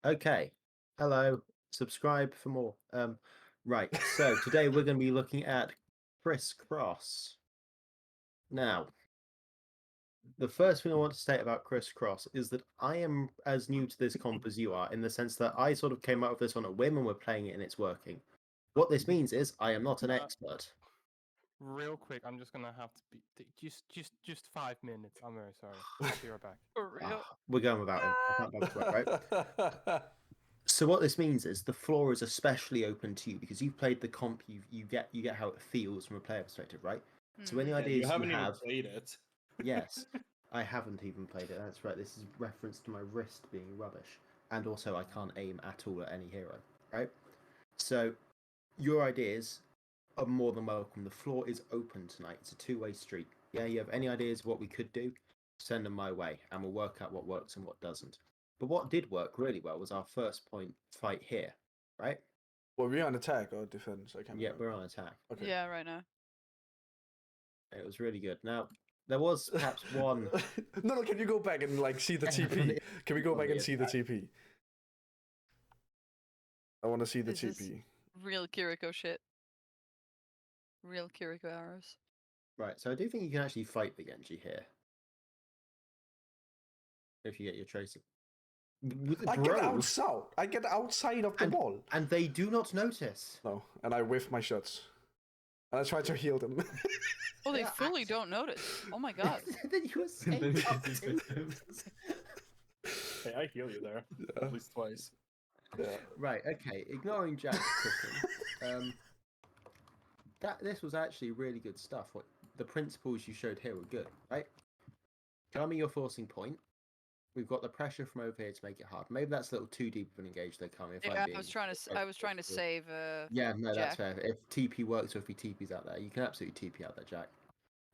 Okay. Hello. Subscribe for more. Right. So today we're going to be looking at Crisscross. Now, the first thing I want to state about Crisscross is that I am as new to this comp as you are, in the sense that I sort of came out of this on a whim and we're playing it and it's working. What this means is I am not an expert. Real quick, I'm just gonna have to be just 5 minutes. I'm very sorry. I'll be right back. For real. We're going without him. I can't bother to work, right? So what this means is the floor is especially open to you because you've played the comp. You get how it feels from a player perspective, right? So any Mm. ideas you haven't even have? played it. Yes, I haven't even played it. That's right. This is reference to my wrist being rubbish, and also I can't aim at all at any hero, right? So your ideas are more than welcome. The floor is open tonight. It's a two-way street. Yeah, you have any ideas of what we could do? Send them my way, and we'll work out what works and what doesn't. But what did work really well was our first point fight here, right? Were we on attack or defense? I can't Yeah, remember. we're on attack. Okay. Yeah, right now. It was really good. Now, there was perhaps one. No, can you go back and like see the TP? Can we go back and see the TP? I want to see the This is TP. real Kiriko shit. Real Kiriko arrows. Right, so I do think you can actually fight the Genji here. If you get your tracer. I get outside. I get outside of the wall. And they do not notice. No, and I whiff my shots. And I try to heal them. Oh, they fully don't notice. Oh my god. Then you escape up to them. Hey, I heal you there. Yeah. At least twice. Yeah. Right, okay. Ignoring Jack's cooking. This was actually really good stuff. What the principles you showed here were good, right? Tell me your forcing point. We've got the pressure from over here to make it hard. Maybe that's a little too deep of an engage they come. Yeah, I was trying to save Yeah, no, that's Jack. fair. If TP works or if he TP's out there, you can absolutely TP out there, Jack.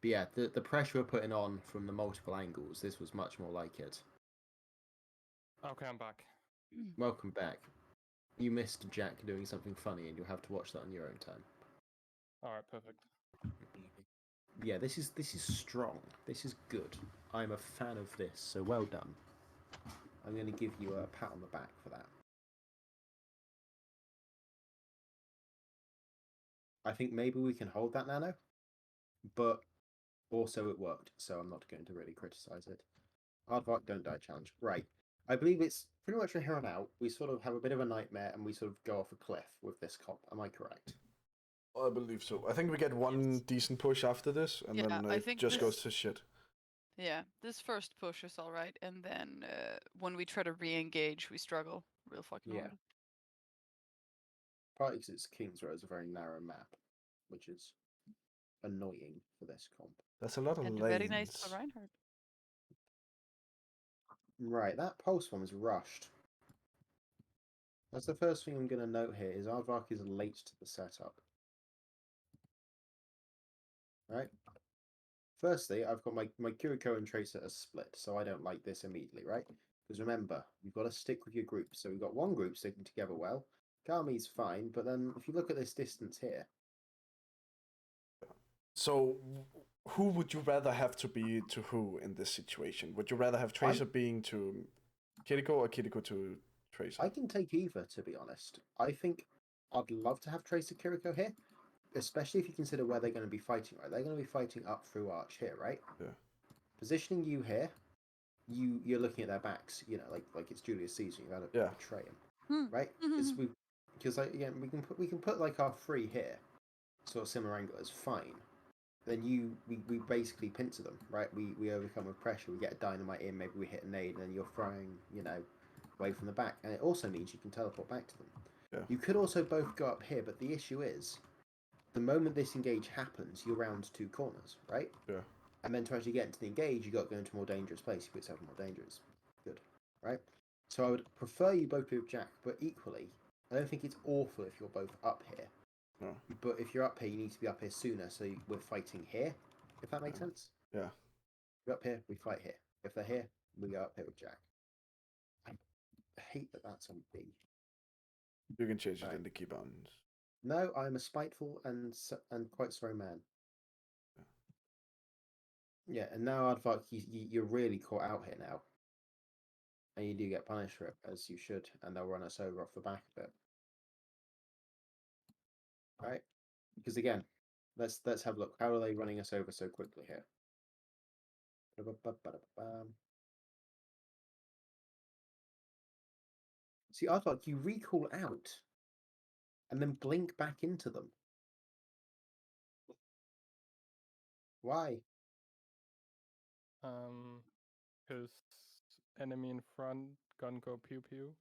But yeah, the pressure we're putting on from the multiple angles, this was much more like it. Okay, I'm back. Welcome back. You missed Jack doing something funny, and you'll have to watch that on your own time. All right, perfect. Yeah, this is strong. This is good. I'm a fan of this, so well done. I'm going to give you a pat on the back for that. I think maybe we can hold that nano, but also it worked, so I'm not going to really criticize it. Aardvark don't die challenge. Right. I believe it's pretty much from here on out, we sort of have a bit of a nightmare and we sort of go off a cliff with this comp. Am I correct? I believe so. I think we get one decent push after this, and Yeah, then I it think just goes this- to shit. Yeah, this first push is alright, and then when we try to re-engage, we struggle real fucking Yeah. hard. Partly because it's King's Row is a very narrow map, which is annoying for this comp. That's a lot of And lanes. very nice for Reinhardt. Right, that pulse one was rushed. That's the first thing I'm going to note here, is Aardvark is late to the setup. Right? Firstly, I've got my Kiriko and Tracer are split, so I don't like this immediately, right? Because remember, you've got to stick with your group. So we've got one group sticking together well. Kami's fine, but then if you look at this distance here. So, who would you rather have to be to who in this situation? Would you rather have Tracer being to Kiriko or Kiriko to Tracer? I can take either, to be honest. I think I'd love to have Tracer Kiriko here, especially if you consider where they're going to be fighting, right? They're going to be fighting up through Arch here, right? Yeah. Positioning you here, you're looking at their backs, you know, like it's Julius Caesar. You've got to betray him, right? Because again, we can put like our three here, sort of similar angle is fine. Then we basically pincer them, right? We overcome with pressure. We get a dynamite in, maybe we hit a nade, and then you're throwing, you know, away from the back, and it also means you can teleport back to them. Yeah. You could also both go up here, but the issue is, the moment this engage happens, you're round two corners, right? Yeah. And then to actually get into the engage, you got to go into a more dangerous place. You put yourself in more dangerous. Good, right? So I would prefer you both be with Jack, but equally, I don't think it's awful if you're both up here. No. But if you're up here, you need to be up here sooner, so we're fighting here, if that makes sense. Yeah. If you're up here, we fight here. If they're here, we go up here with Jack. I hate that that's on B. You can change it in the keybounds. No, I'm a spiteful and quite sorry man. Yeah, and now Aardvark, you're really caught out here now. and you do get punished for it, as you should, and they'll run us over off the back of it. Right? Because again, let's have a look. How are they running us over so quickly here? See, I thought you recall out and then blink back into them. Why? Because enemy in front, gun go pew pew.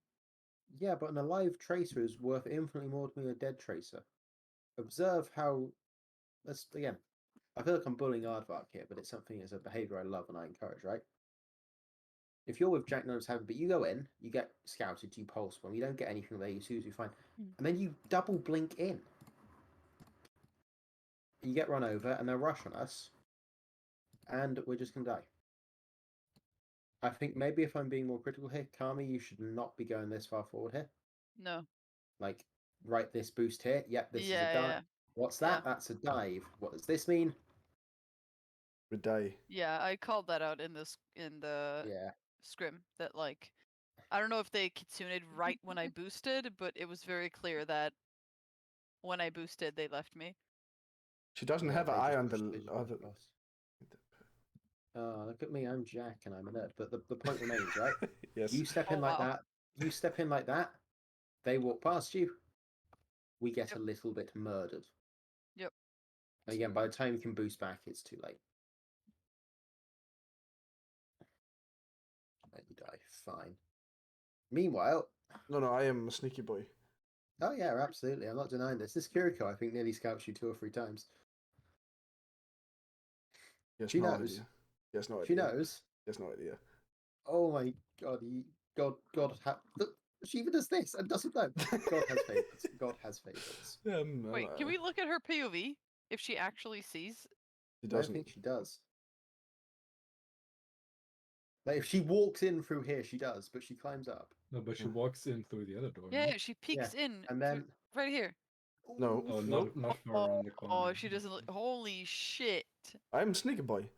Yeah, but an alive tracer is worth infinitely more to me than a dead tracer. Observe how. Let's again. I feel like I'm bullying Aardvark here, but it's something as a behavior I love and I encourage, right? If you're with Jack Notice Heaven, but you go in, you get scouted, you pulse one, you don't get anything there, you usually fine. And then you double blink in. You get run over and they'll rush on us. And we're just gonna die. I think maybe if I'm being more critical here, Kami, you should not be going this far forward here. No. Like, right this boost here. Yep, this is a Yeah, dive. yeah. What's that? Yeah. That's a dive. What does this mean? We die. Yeah, I called that out in the Yeah. scrim that like I don't know if they kitsuned right when I boosted, but it was very clear that when I boosted they left me. She doesn't Yeah, have an they eye just on pushed- the they just other. pushed us. Oh, look at me, I'm Jack and I'm a nerd. But the point remains, right? Yes. You step Oh, in like wow. that, you step in like that, they walk past you, we get Yep. a little bit murdered. Yep. And again, by the time you can boost back, it's too late. And you die. Fine. Meanwhile, No, I am a sneaky boy. oh yeah, absolutely. I'm not denying this. This Kiriko, I think, nearly scouts you 2 or 3 times. Yes, She no knows. idea. Yes, no idea. She knows. Yes, no idea. Oh my god, God, look, she even does this and doesn't know. God has favorites. God has favorites. Wait, can we look at her POV if she actually sees? She I don't doesn't. think she does. Like, if she walks in through here, she does, but she climbs up. No, but she Mm. walks in through the other door. Yeah, no? she peeks in And through- then right here. No. Oh, Nope. not far around the corner. Oh, she doesn't look. Holy shit! I'm sneaky boy.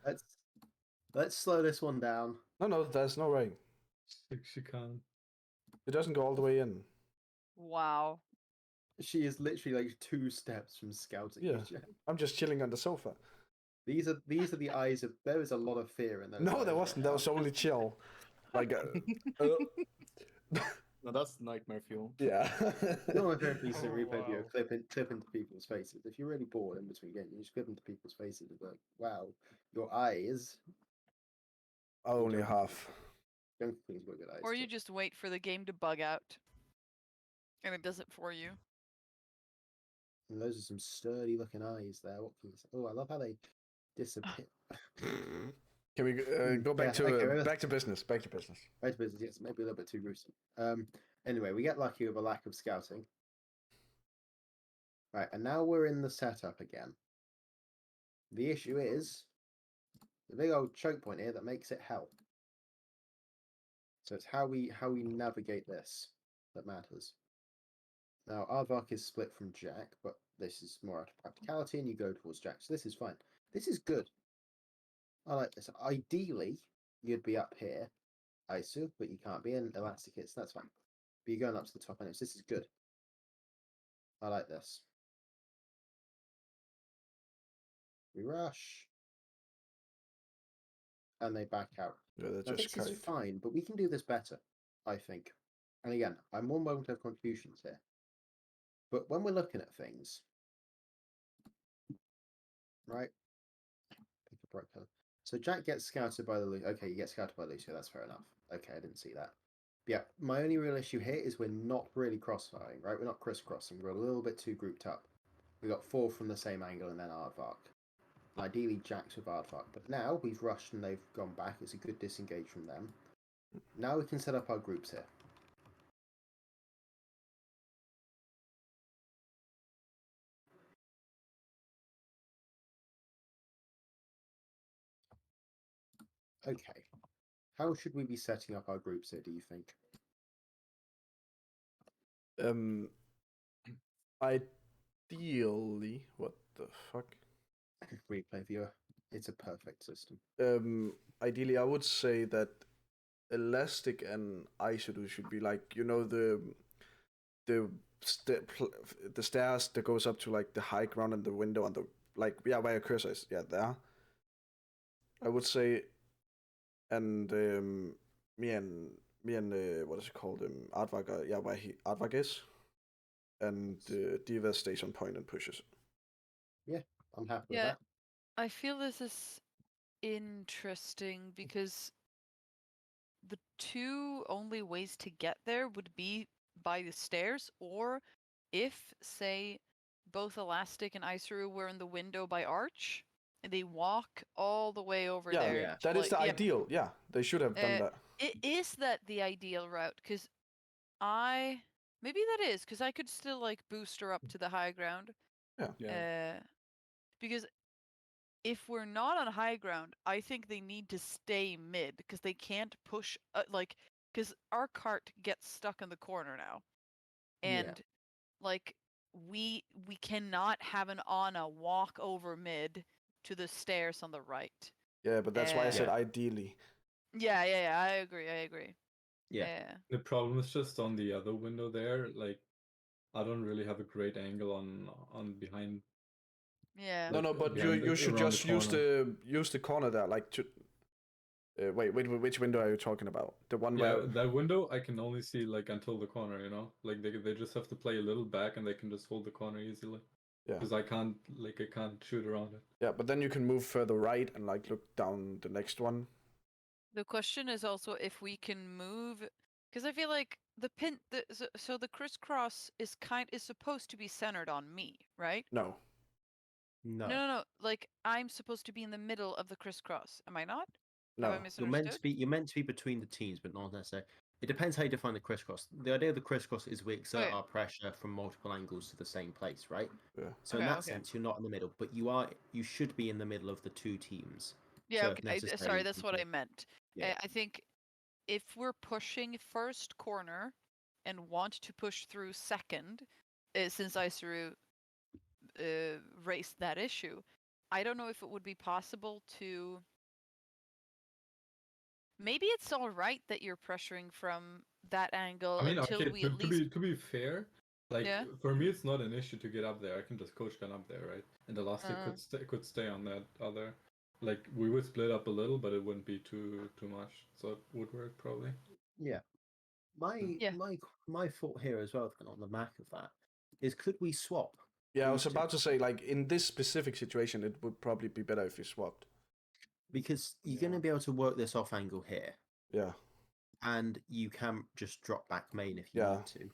Let's slow this one down. No, there's no way. She can't. It doesn't go all the way in. Wow. She is literally like 2 steps from scouting. Yeah. you, Jack. I'm just chilling on the sofa. These are the eyes of. There is a lot of fear in those. No, eyes there right wasn't. That now. was only chill. Like, No, that's nightmare fuel. yeah. One of my favorite pieces of Oh, replay video, wow. clip into people's faces. If you're really bored in between games, you just clip into people's faces and be like, wow, your eyes. Only half. Don't think were good eyes. Or you too. just wait for the game to bug out, and it does it for you. And those are some sturdy looking eyes there. What can you say? Oh, I love how they disappear. Can we go back Yeah, okay, to let's- back to business? Back to business. Right to business, yes, maybe a little bit too gruesome. Anyway, we get lucky with a lack of scouting. Right, and now we're in the setup again. The issue is the big old choke point here that makes it hell. So it's how we navigate this that matters. Now Aardvark is split from Jack, but this is more out of practicality, and you go towards Jack. So this is fine. This is good. I like this. Ideally, you'd be up here, Isu, but you can't be in Elastic Hits. That's fine. But you're going up to the top anyways. This is good. I like this. We rush. And they back out. Yeah, that's Now, just this is kite. fine, but we can do this better, I think. And again, I'm more willing to have contributions here. But when we're looking at things, right? Pick a bright color. So Jack gets scouted by the Lucio. Okay, you get scouted by Lucio. That's fair enough. Okay, I didn't see that. But yeah, my only real issue here is we're not really crossfiring, right? We're not crisscrossing. We're a little bit too grouped up. We got 4 from the same angle and then Aardvark. Ideally, Jack's with Aardvark. But now we've rushed and they've gone back. It's a good disengage from them. Now we can set up our groups here. Okay. How should we be setting up our groups here, do you think? Ideally, what the fuck? Replay viewer. It's a perfect system. Ideally, I would say that Elastic and Isidus should be like, you know, the the stairs that goes up to like the high ground and the window on the like where your cursor is, there. I would say, and me and what is it called? Aardvark, where Aardvark is, and Diva stays on point and pushes. I'm happy with Yeah. that. I feel this is interesting because the two only ways to get there would be by the stairs, or if, say, both Elastic and Isuru were in the window by Arch, and they walk all the way over Yeah, there. Yeah. to, that is like, the yeah, ideal. Yeah, they should have done that. Is that the ideal route? Because maybe that is, because I could still like boost her up to the high ground. Yeah. Because if we're not on high ground, I think they need to stay mid because they can't push because our cart gets stuck in the corner now, Yeah. and like we cannot have an Ana walk over mid to the stairs on the right. Yeah, but that's why I said Yeah. ideally. Yeah, I agree. Yeah. The problem is just on the other window there. Like, I don't really have a great angle on behind. Yeah. No, Like, but behind you should around just corner. use the corner there, like to. Wait, which window are you talking about? The one Yeah, where. that window I can only see like until the corner. You know, like they just have to play a little back and they can just hold the corner easily. Yeah. Because I can't shoot around it. Yeah, but then you can move further right and like look down the next one. The question is also if we can move, because I feel like the crisscross is supposed to be centered on me, right? No. No. No. Like I'm supposed to be in the middle of the crisscross. Am I not? No. Have I misunderstood? You're meant to be between the teams, but not necessarily. It depends how you define the crisscross. The idea of the crisscross is we exert Okay. our pressure from multiple angles to the same place, right? Yeah. So in Okay, that okay. sense, you're not in the middle, but you should be in the middle of the two teams. Yeah. So Okay. if Sorry, necessary, that's you what I can- meant. Yeah. I think if we're pushing first corner and want to push through second, since Isuru raised that issue, I don't know if it would be possible to. Maybe it's all right that you're pressuring from that angle I mean, until okay, we at least. to be fair, like Yeah. for me, it's not an issue to get up there. I can just coach gun up there, right? And Elastic could stay on that other. Like we would split up a little, but it wouldn't be too much, so it would work probably. Yeah. My thought here as well, on the back of that, is could we swap? Yeah, I was these two? about to say, like, in this specific situation, it would probably be better if you swapped. Because you're going to be able to work this off angle here, Yeah. and you can just drop back main if you Yeah. need to.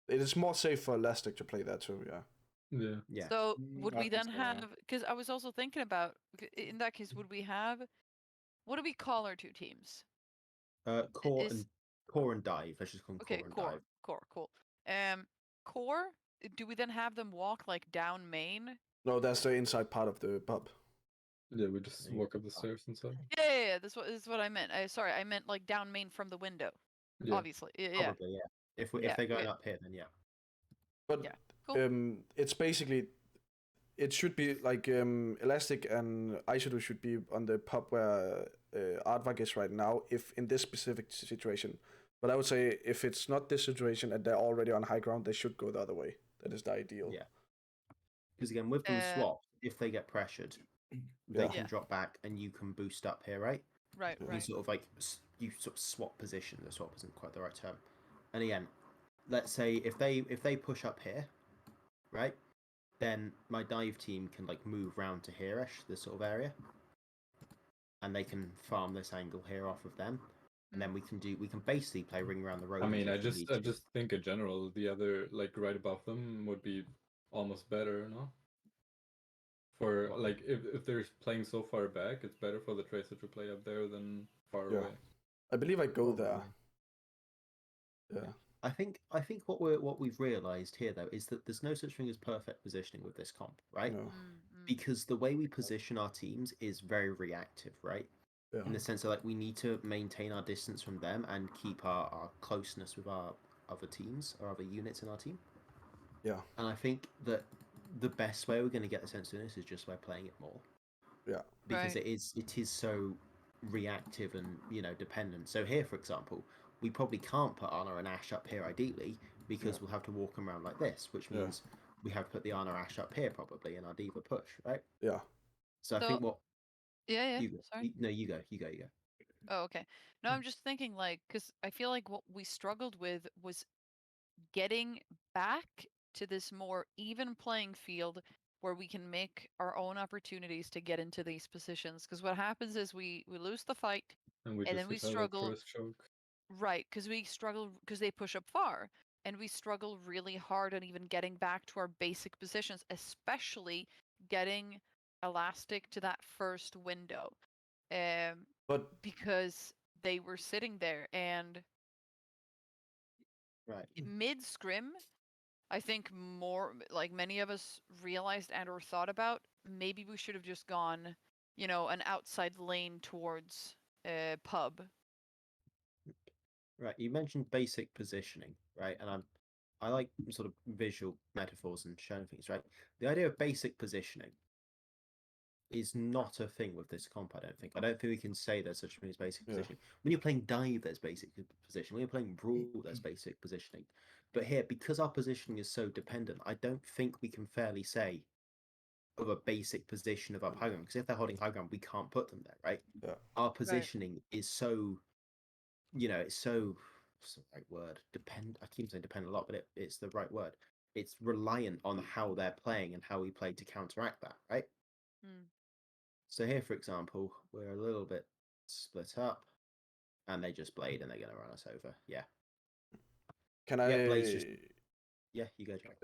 It is more safe for Elastic to play that too, yeah. Yeah. Yeah. So would I we think then so, yeah. have? Because I was also thinking about, in that case, would we have? What do we call our two teams? Core is- and dive. Let's just call them Okay, core and core, dive. cool. Core. Do we then have them walk like down main? No, that's the inside part of the pub. Yeah, we just There you walk go. up the stairs and stuff. Yeah. This is what I meant. Sorry, I meant like down main from the window. Yeah. Obviously, yeah. Probably, yeah. If Yeah, they're going yeah. up here, then yeah. But Yeah, cool. it's basically, it should be like Elastic and Isidus should be on the pub where Aardvark is right now, if in this specific situation. But I would say if it's not this situation and they're already on high ground, they should go the other way. That is the ideal. Yeah. Because again, with them swapped, if they get pressured, they Yeah. can drop back and you can boost up here, right? Right. You sort of like you sort of swap position. The swap isn't quite the right term. And again, let's say if they push up here, right, then my dive team can like move round to here-ish, this sort of area, and they can farm this angle here off of them, and then we can basically play ring around the road. I mean, I if we need to. just think in general, the other like right above them would be almost better, no? For like if they're playing so far back, it's better for the Tracer to play up there than far Yeah. away. I believe I go there. Probably. Yeah. I think what we've realised here though is that there's no such thing as perfect positioning with this comp, right? No. Because the way we position our teams is very reactive, right? Yeah. In the sense that like we need to maintain our distance from them and keep our closeness with our other teams or other units in our team. Yeah. And I think that the best way we're going to get the sense of this is just by playing it more. Yeah. Because Right. it is so reactive and dependent. So here, for example, we probably can't put Anna and Ash up here ideally because we'll have to walk them around like this, which means we have to put the Anna Ash up here probably in our Diva push, right? Yeah. So I think what Yeah. you go. Sorry. No, you go. Oh, okay. No, I'm just thinking because I feel like what we struggled with was getting back to this more even playing field where we can make our own opportunities to get into these positions. Because what happens is we lose the fight, And we and just then we hit a struggle. first choke. Right, because we struggle because they push up far, and we struggle really hard on even getting back to our basic positions, especially getting elastic to that first window. But Because they were sitting there, and Right. mid scrim, I think more like many of us realized and or thought about, maybe we should have just gone, an outside lane towards pub. Right. You mentioned basic positioning, right? And I like sort of visual metaphors and showing things, right? The idea of basic positioning is not a thing with this comp, I don't think. I don't think we can say there's such a thing as basic positioning. When you're playing dive, there's basic positioning. When you're playing brawl, there's basic positioning. But here, because our positioning is so dependent, I don't think we can fairly say of a basic position of our high ground. Because if they're holding high ground, we can't put them there, right? Yeah. Our positioning is so, it's so, what's the right word? I keep saying depend a lot, but it's the right word. It's reliant on how they're playing and how we play to counteract that, right? Mm. So here, for example, we're a little bit split up, and they just blade, and they're going to run us over. Yeah. Can Yeah, Blade's just... Yeah, you go, Jack.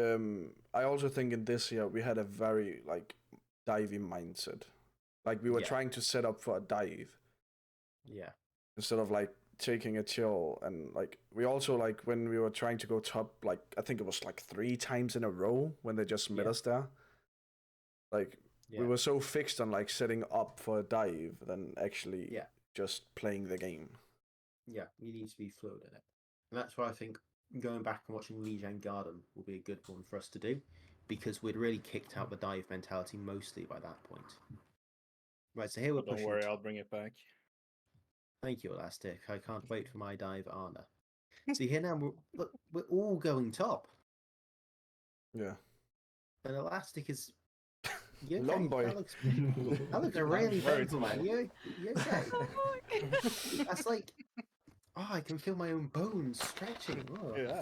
I also think in this year we had a very divey mindset. Like we were trying to set up for a dive. Yeah. Instead of taking a chill, and we also when we were trying to go top, I think it was 3 times in a row when they just met us there. We were so fixed on setting up for a dive than actually just playing the game. Yeah, you need to be fluid in it. And that's why I think going back and watching Lijiang Garden will be a good one for us to do, because we'd really kicked out the dive mentality mostly by that point. Right, so here we're pushing... Don't worry, I'll bring it back. Thank you, Elastic. I can't wait for my dive, Arna. See, here now, we're all going top. Yeah. And Elastic is... Okay? Long boy. That looks really painful, man. You okay? That's I can feel my own bones stretching. Oh. Yeah.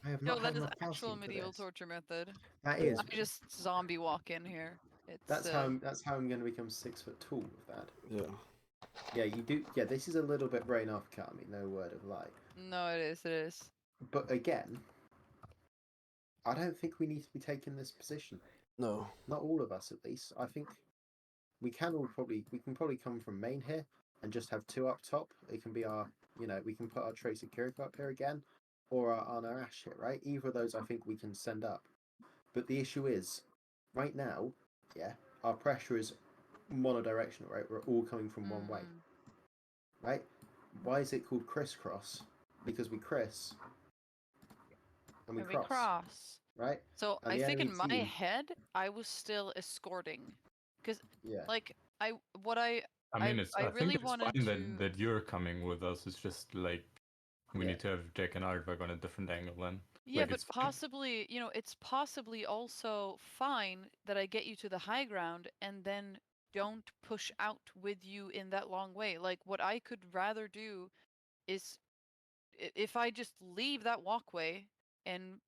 I have No, not that had is enough actual calcium for medieval this. torture method. That is. I just zombie walk in here. It's That's how I'm going to become 6 foot tall with that. Yeah. Yeah, you do. Yeah, this is a little bit brain off, Kami. No word of lie. No, it is. It is. But again, I don't think we need to be taking this position. No. Not all of us, at least. I think we can probably come from main here and just have 2 up top. It can be our, we can put our Tracer Kiriko up here again, or our Anna Ash here, right? Either of those I think we can send up. But the issue is, right now, our pressure is monodirectional, right? We're all coming from one way, right? Why is it called crisscross? Because we criss and we cross. Right? So And I the think in enemy my team... head, I was still escorting, because I mean, I I think really it's wanted fine to... that you're coming with us. It's just we need to have Jack and Aardvark on a different angle then. Yeah, but possibly, it's possibly also fine that I get you to the high ground and then don't push out with you in that long way. Like, what I could rather do is if I just leave that walkway and,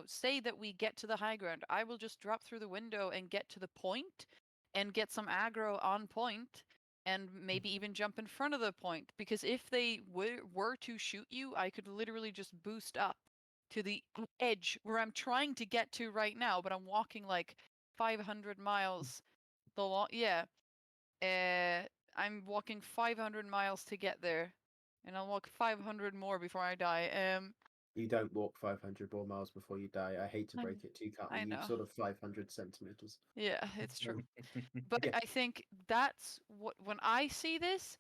say that we get to the high ground, I will just drop through the window and get to the point and get some aggro on point and maybe even jump in front of the point. Because if they were to shoot you, I could literally just boost up to the edge where I'm trying to get to right now, but I'm walking 500 miles. I'm walking 500 miles to get there, and I'll walk 500 more before I die. You don't walk 500 more miles before you die. I hate to break it to you, I Kami. know. You've sort of 500 centimeters. Yeah, it's true. But Yeah. I think that's what, when I see this,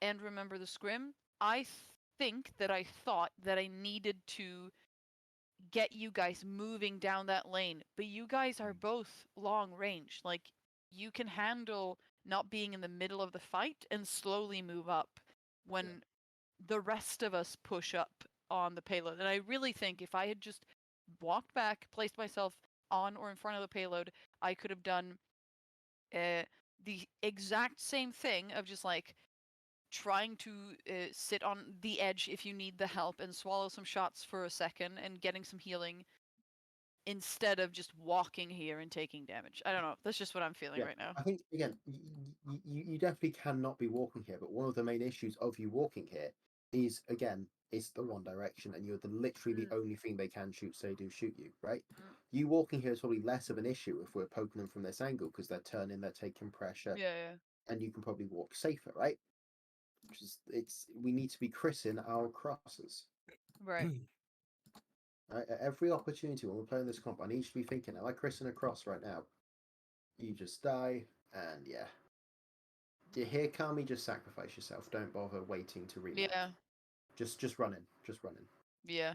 and remember the scrim, I think that I thought that I needed to get you guys moving down that lane. But you guys are both long range. You can handle not being in the middle of the fight and slowly move up when the rest of us push up on the payload. And I really think if I had just walked back, placed myself on or in front of the payload, I could have done the exact same thing of just like trying to sit on the edge if you need the help and swallow some shots for a second and getting some healing instead of just walking here and taking damage. I don't know. That's just what I'm feeling right now. I think again, you definitely cannot be walking here. But one of the main issues of you walking here is again, it's the one direction, and you're literally the only thing they can shoot. So they do shoot you, right? You walking here is probably less of an issue if we're poking them from this angle because they're turning, they're taking pressure, Yeah. and you can probably walk safer, right? Which is we need to be Chrising our crosses. Right. Right? At every opportunity when we're playing this comp, I need you to be thinking, am I Chrising a cross right now? You just die, and yeah. Do you hear Kami? Just sacrifice yourself. Don't bother waiting to rematch. Yeah. Just run in. Just run in. Yeah.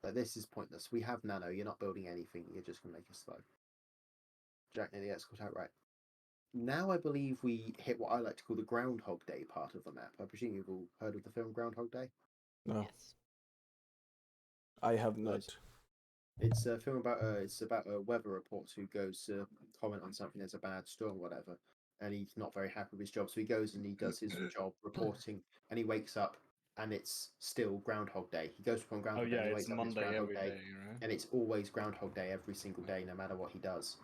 But this is pointless. We have nano. You're not building anything. You're just going to make us slow. Jack nearly gets caught out right. Now I believe we hit what I like to call the Groundhog Day part of the map. I presume you've all heard of the film Groundhog Day? No, Yes. I have not. It's a film about a weather reporter who goes to comment on something as a bad storm or whatever, and he's not very happy with his job, so he goes and he does his job reporting, and he wakes up and it's still Groundhog Day. He goes from Groundhog Oh Day, yeah, and he it's wakes up and it's Monday Groundhog every Day, day, right? and it's always Groundhog Day every single day, no matter what he does.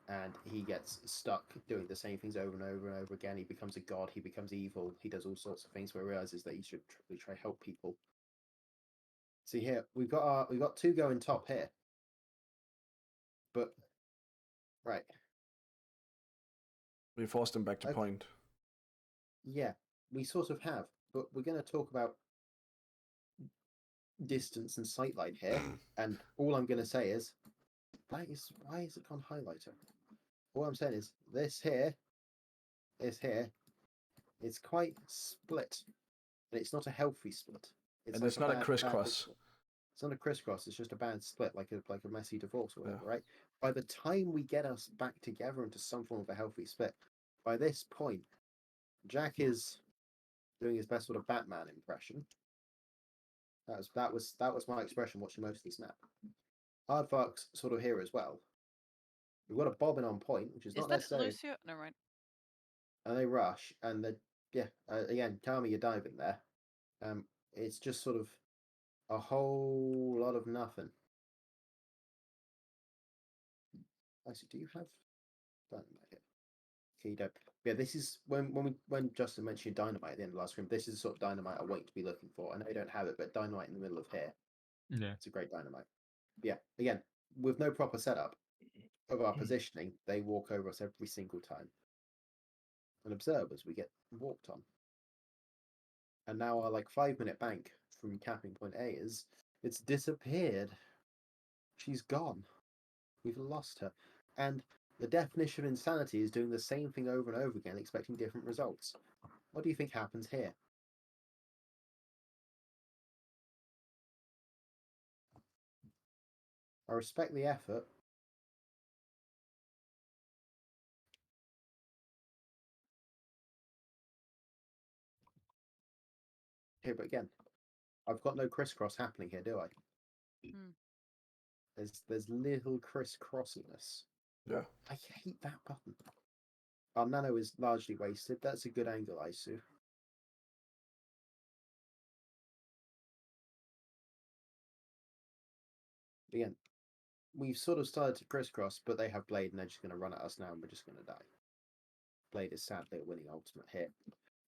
And he gets stuck doing the same things over and over and over again. He becomes a god. He becomes evil. He does all sorts of things where he realizes that he should try to help people. See here, we've got two going top here. But right, We forced them back to Okay. point. yeah, we sort of have, but we're going to talk about distance and sightline here, and all I'm going to say is, why is it on highlighter? All I'm saying is, this here, it's quite split, and it's not a healthy split. And it's not a crisscross. split. It's not a crisscross. It's just a bad split, like a messy divorce or whatever, Yeah. right? By the time we get us back together into some form of a healthy split, by this point, Jack is doing his best sort of Batman impression. That was my expression watching most of this map. Hardfuck's sort of here as well. We've got a bobbin on point, which is not that necessarily. Lucio? No, right. And they rush, and again, Kami, you're diving there. It's just sort of a whole lot of nothing. Actually, do you have dynamite here? Okay, you don't. Yeah, this is when Justin mentioned dynamite at the end of last stream. This is the sort of dynamite I wait to be looking for. I know you don't have it, but dynamite in the middle of here. Yeah. It's a great dynamite. Yeah, again, with no proper setup of our positioning, they walk over us every single time. And observers, we get walked on. And now our 5-minute bank from capping point A it's disappeared. She's gone. We've lost her. And the definition of insanity is doing the same thing over and over again, expecting different results. What do you think happens here? I respect the effort. Here, but again, I've got no crisscross happening here, do I? Hmm. There's little crisscrossiness. Yeah. I hate that button. Our nano is largely wasted. That's a good angle, Isu. Again, we've sort of started to crisscross, but they have Blade and they're just going to run at us now and we're just going to die. Blade is sadly a winning ultimate here.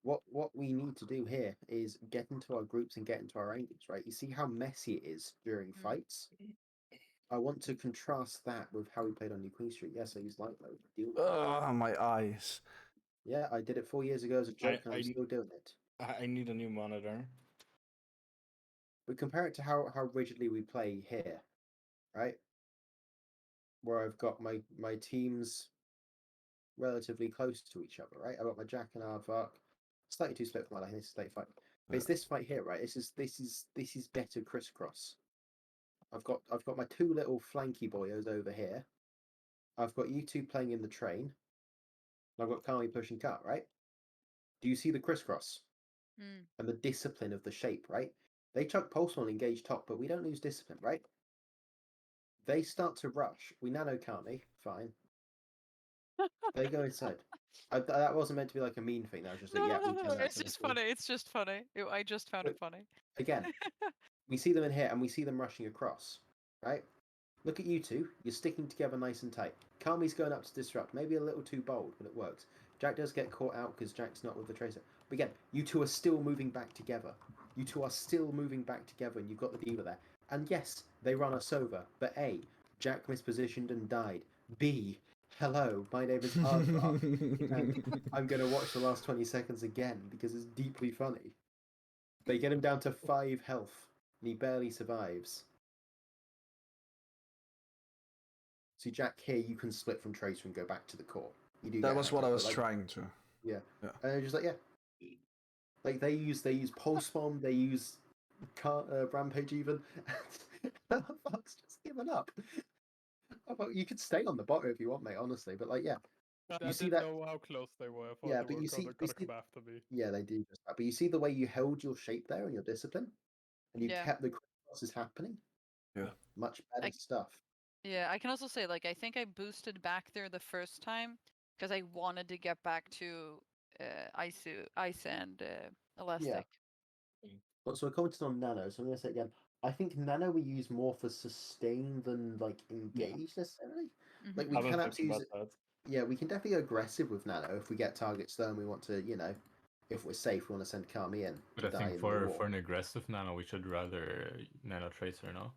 What we need to do here is get into our groups and get into our angles, right? You see how messy it is during fights? I want to contrast that with how we played on New Queen Street. Yes, I used light mode. Deal with it. Ugh, my eyes. Yeah, I did it 4 years ago as a joke and I'm still doing it. I need a new monitor. But compare it to how rigidly we play here, right? Where I've got my teams relatively close to each other, right? I've got my Jack and Aardvark. Slightly too split for my liking. This is late fight. But it's this fight here, right? This is better crisscross. I've got my two little flanky boyos over here. I've got you two playing in the train. I've got Kami pushing cut, right? Do you see the crisscross Mm. and the discipline of the shape, right? They chuck pulse on engage top, but we don't lose discipline, right? They start to rush. We nano Kami, fine. They go inside. That wasn't meant to be like a mean thing. That was just like, yeah, we can. It's just funny. It's just funny. I just found it funny. Again, we see them in here and we see them rushing across, right? Look at you two. You're sticking together nice and tight. Kami's going up to disrupt. Maybe a little too bold, but it works. Jack does get caught out because Jack's not with the tracer. But again, you two are still moving back together. You two are still moving back together and you've got the diva there. And yes, they run us over. But A, Jack mispositioned and died. B, hello, my name is Aardvark. And I'm going to watch the last 20 seconds again because it's deeply funny. They get him down to 5 health and he barely survives. See, Jack, here you can split from Tracer and go back to the core. You do. That was what I was trying to. Yeah. And they're just like, yeah. Like they use pulse bomb, they use rampage even. Fox just given up. You could stay on the bottom if you want, mate. Honestly, but like, yeah. I You see didn't that? know how close they were. I thought Yeah, they but were you see, gonna come after me. yeah, they do just that. But you see the way you held your shape there and your discipline, and you Yeah. kept the crosses happening. Yeah. Much better stuff. Yeah, I can also say, like, I think I boosted back there the first time because I wanted to get back to ice and elastic. But so I commented on nano, so I'm going to say again. I think nano we use more for sustain than like engage necessarily. Mhm. Like we I've been can thinking absolutely about that. yeah, we can definitely go aggressive with nano if we get targets though and we want to, you know, if we're safe, we want to send Kami in. But to I die think in the for war. an aggressive nano, we should rather nano tracer, no?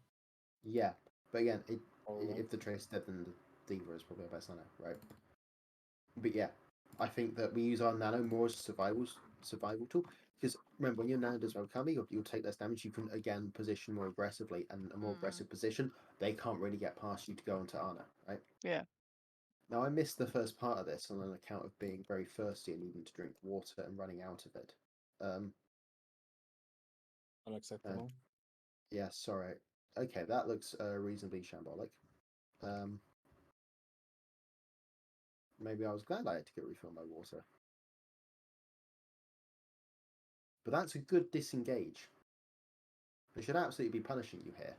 Yeah, but again, Alright. if the trace dead, then the diva is probably our best nano, right? But yeah, I think that we use our nano more as a survival tool. Because remember, when your nano does well Kami, you'll take less damage. You can again position more aggressively, and a more aggressive position, they can't really get past you to go into Ana, right? Yeah. Now I missed the first part of this on an account of being very thirsty and needing to drink water and running out of it. Unacceptable. Yeah, sorry. Okay, that looks reasonably shambolic. Maybe I was glad I had to get refilled my water. But that's a good disengage. They should absolutely be punishing you here.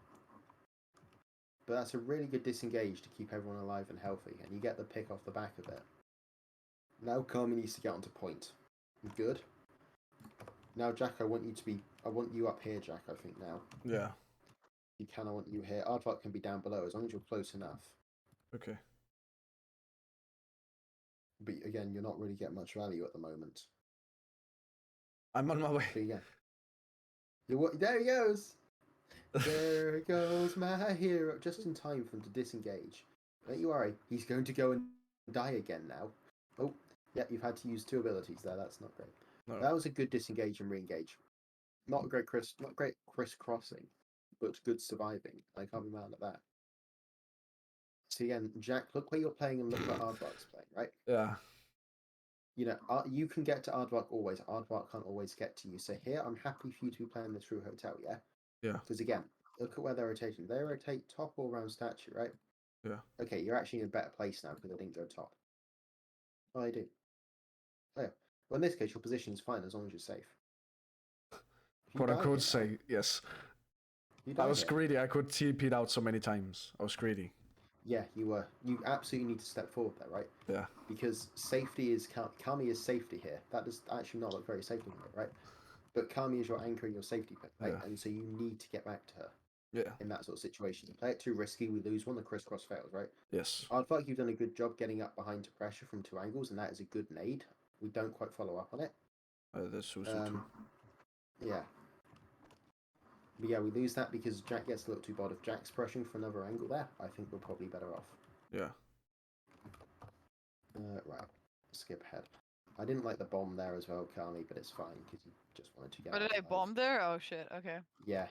But that's a really good disengage to keep everyone alive and healthy, and you get the pick off the back of it. Now Kami needs to get onto point. Good. Now Jack, I want you up here, Jack, I think now. Yeah. You can, I want you here. Aardvark can be down below as long as you're close enough. Okay. But again, you're not really getting much value at the moment. I'm on my way. But yeah. There he goes! There goes my hero. Just in time for him to disengage. Don't you worry, he's going to go and die again now. Oh, yeah, you've had to use 2 abilities there. That's not great. No. That was a good disengage and re-engage. Not great crisscrossing, but good surviving. I can't be mad at that. So again, Jack, look where you're playing and look where Aardvark's playing, right? Yeah. You know, you can get to Aardvark always. Aardvark can't always get to you. So here, I'm happy for you to be playing the True Hotel, yeah? Yeah. Because again, look at where they're rotating. They rotate top or around statue, right? Yeah. Okay, you're actually in a better place now because I didn't go top. Oh, I do. Oh, yeah. Well, in this case, your position is fine as long as you're safe. Quote unquote say yes. I was greedy. I could TP'd out so many times. I was greedy. Yeah, you were. You absolutely need to step forward there, right? Yeah. Because safety is Kami is safety here. That does actually not look very safe here, right? But Kami is your anchor and your safety pin, right? Yeah. And so you need to get back to her. Yeah. In that sort of situation, play it too risky, we lose one. The crisscross fails, right? Yes. I feel like you've done a good job getting up behind to pressure from 2 angles, and that is a good nade. We don't quite follow up on it. That's Susu too. Yeah. But yeah, we lose that because Jack gets a little too bored. If Jack's pressuring for another angle there, I think we're probably better off. Yeah. Right. Skip ahead. I didn't like the bomb there as well, Kami, but it's fine because you just wanted to get. What did I bomb there? Oh shit. Okay. Yeah,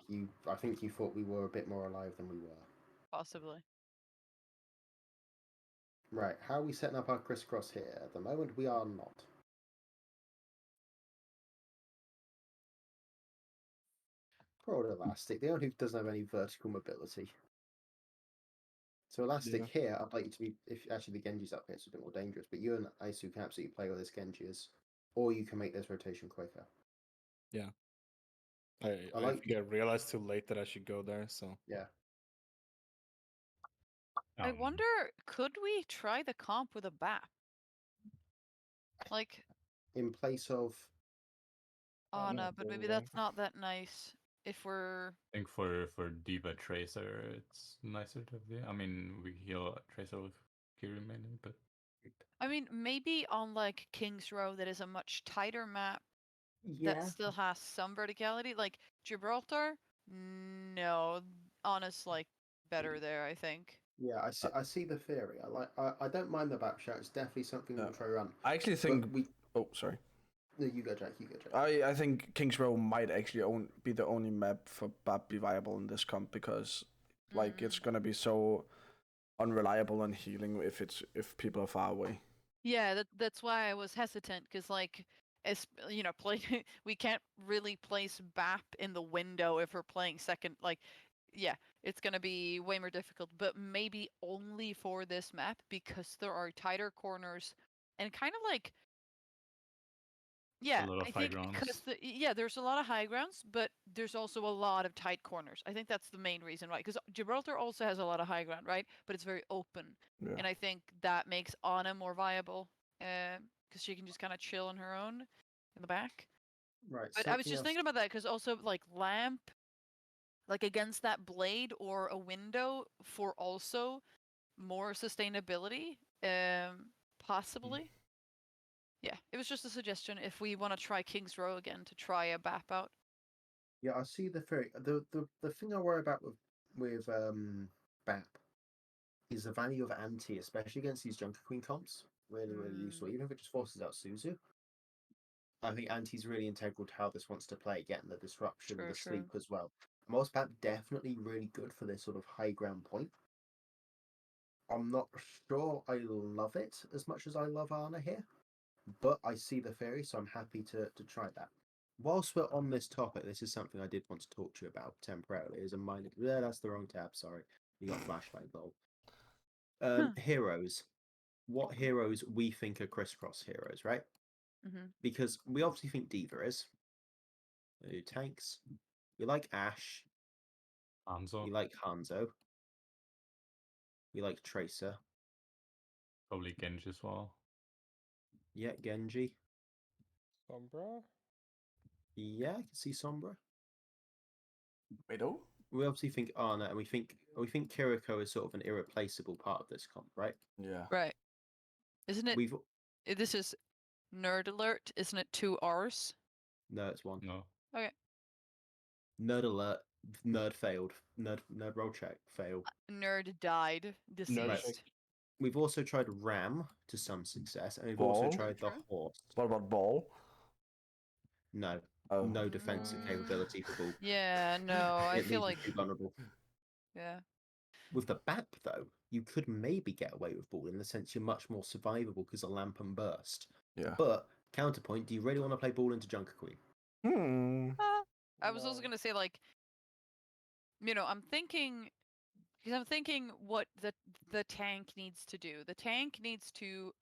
I think you thought we were a bit more alive than we were. Possibly. Right. How are we setting up our crisscross here? At the moment, we are not. Poor old elastic. The only who doesn't have any vertical mobility. So Elastic Yeah. here, I'd like you to be, if actually the Genji's up here, it's a bit more dangerous, but you and Aisu can absolutely play with this Genji as, or you can make this rotation quicker. I like- think I realized too late that I should go there. So Yeah. I wonder, could we try the comp with a BAP? Like In place of, Ana, but maybe yeah. that's not that nice if we're. I think for Diva Tracer, it's nicer to be. I mean, we heal Tracer with Kiri mainly, but I mean, maybe on like King's Row, that is a much tighter map yeah, that still has some verticality. Like Gibraltar, no, Ana's like better there, I think. yeah, I see the theory. I don't mind the back shot. It's definitely something we'll try run. I actually think. But we, Oh, sorry. no, you go, Jack. You go, Jack. I think Kings Row might actually be the only map for BAP be viable in this comp because like it's gonna be so unreliable on healing if people are far away. Yeah, that's why I was hesitant because like as you know, we can't really place BAP in the window if we're playing second. Like, yeah, it's gonna be way more difficult. But maybe only for this map because there are tighter corners and kind of like. Yeah, lot of I high think grounds. because there's a lot of high grounds, but there's also a lot of tight corners. I think that's the main reason, right? Because Gibraltar also has a lot of high ground, right? But it's very open, Yeah. and I think that makes Ana more viable, because she can just kind of chill on her own in the back. Right. But I was something just else- thinking about that because also like lamp, like against that blade or a window for also more sustainability, possibly. Yeah, it was just a suggestion if we want to try King's Row again to try a BAP out. Yeah, I see the theory. The thing I worry about with BAP is the value of anti, especially against these Junker Queen comps. Really useful. Even if it just forces out Suzu. I think anti's really integral to how this wants to play, getting the disruption, True, the true. sleep as well. Most BAP definitely really good for this sort of high ground point. I'm not sure I love it as much as I love Ana here, but I see the theory, so I'm happy to try that. Whilst we're on this topic, this is something I did want to talk to you about temporarily. Is a minor. Yeah, that's the wrong tab. Sorry, you got flashlight goal. Heroes. What heroes we think are crisscross heroes, right? Mm-hmm. Because we obviously think Diva is. Tanks. We like Ash. Hanzo, We like Hanzo. We like Tracer. probably Genji as well. Yeah, Genji. Sombra? Yeah, I can see Sombra. Wait, oh? We obviously think Ana, and we think Kiriko is sort of an irreplaceable part of this comp, right? Yeah. Right. Isn't it? We've This is nerd alert. Isn't it 2 R's? no, it's one. No, Nerd alert. Nerd failed. Nerd roll check fail. Nerd died. Deceased. We've also tried Ram to some success, and we've Ball? also tried the True. Horse. What about Ball? No, Oh. no defensive Mm. capability for Ball. Yeah, no, I It feel leaves like. you too vulnerable. Yeah. With the BAP, though, you could maybe get away with Ball in the sense you're much more survivable because of Lamp and Burst. Yeah. But, counterpoint, do you really want to play Ball into Junker Queen? I was also No. gonna say like, I'm thinking, because I'm thinking what the tank needs to do. The tank needs to,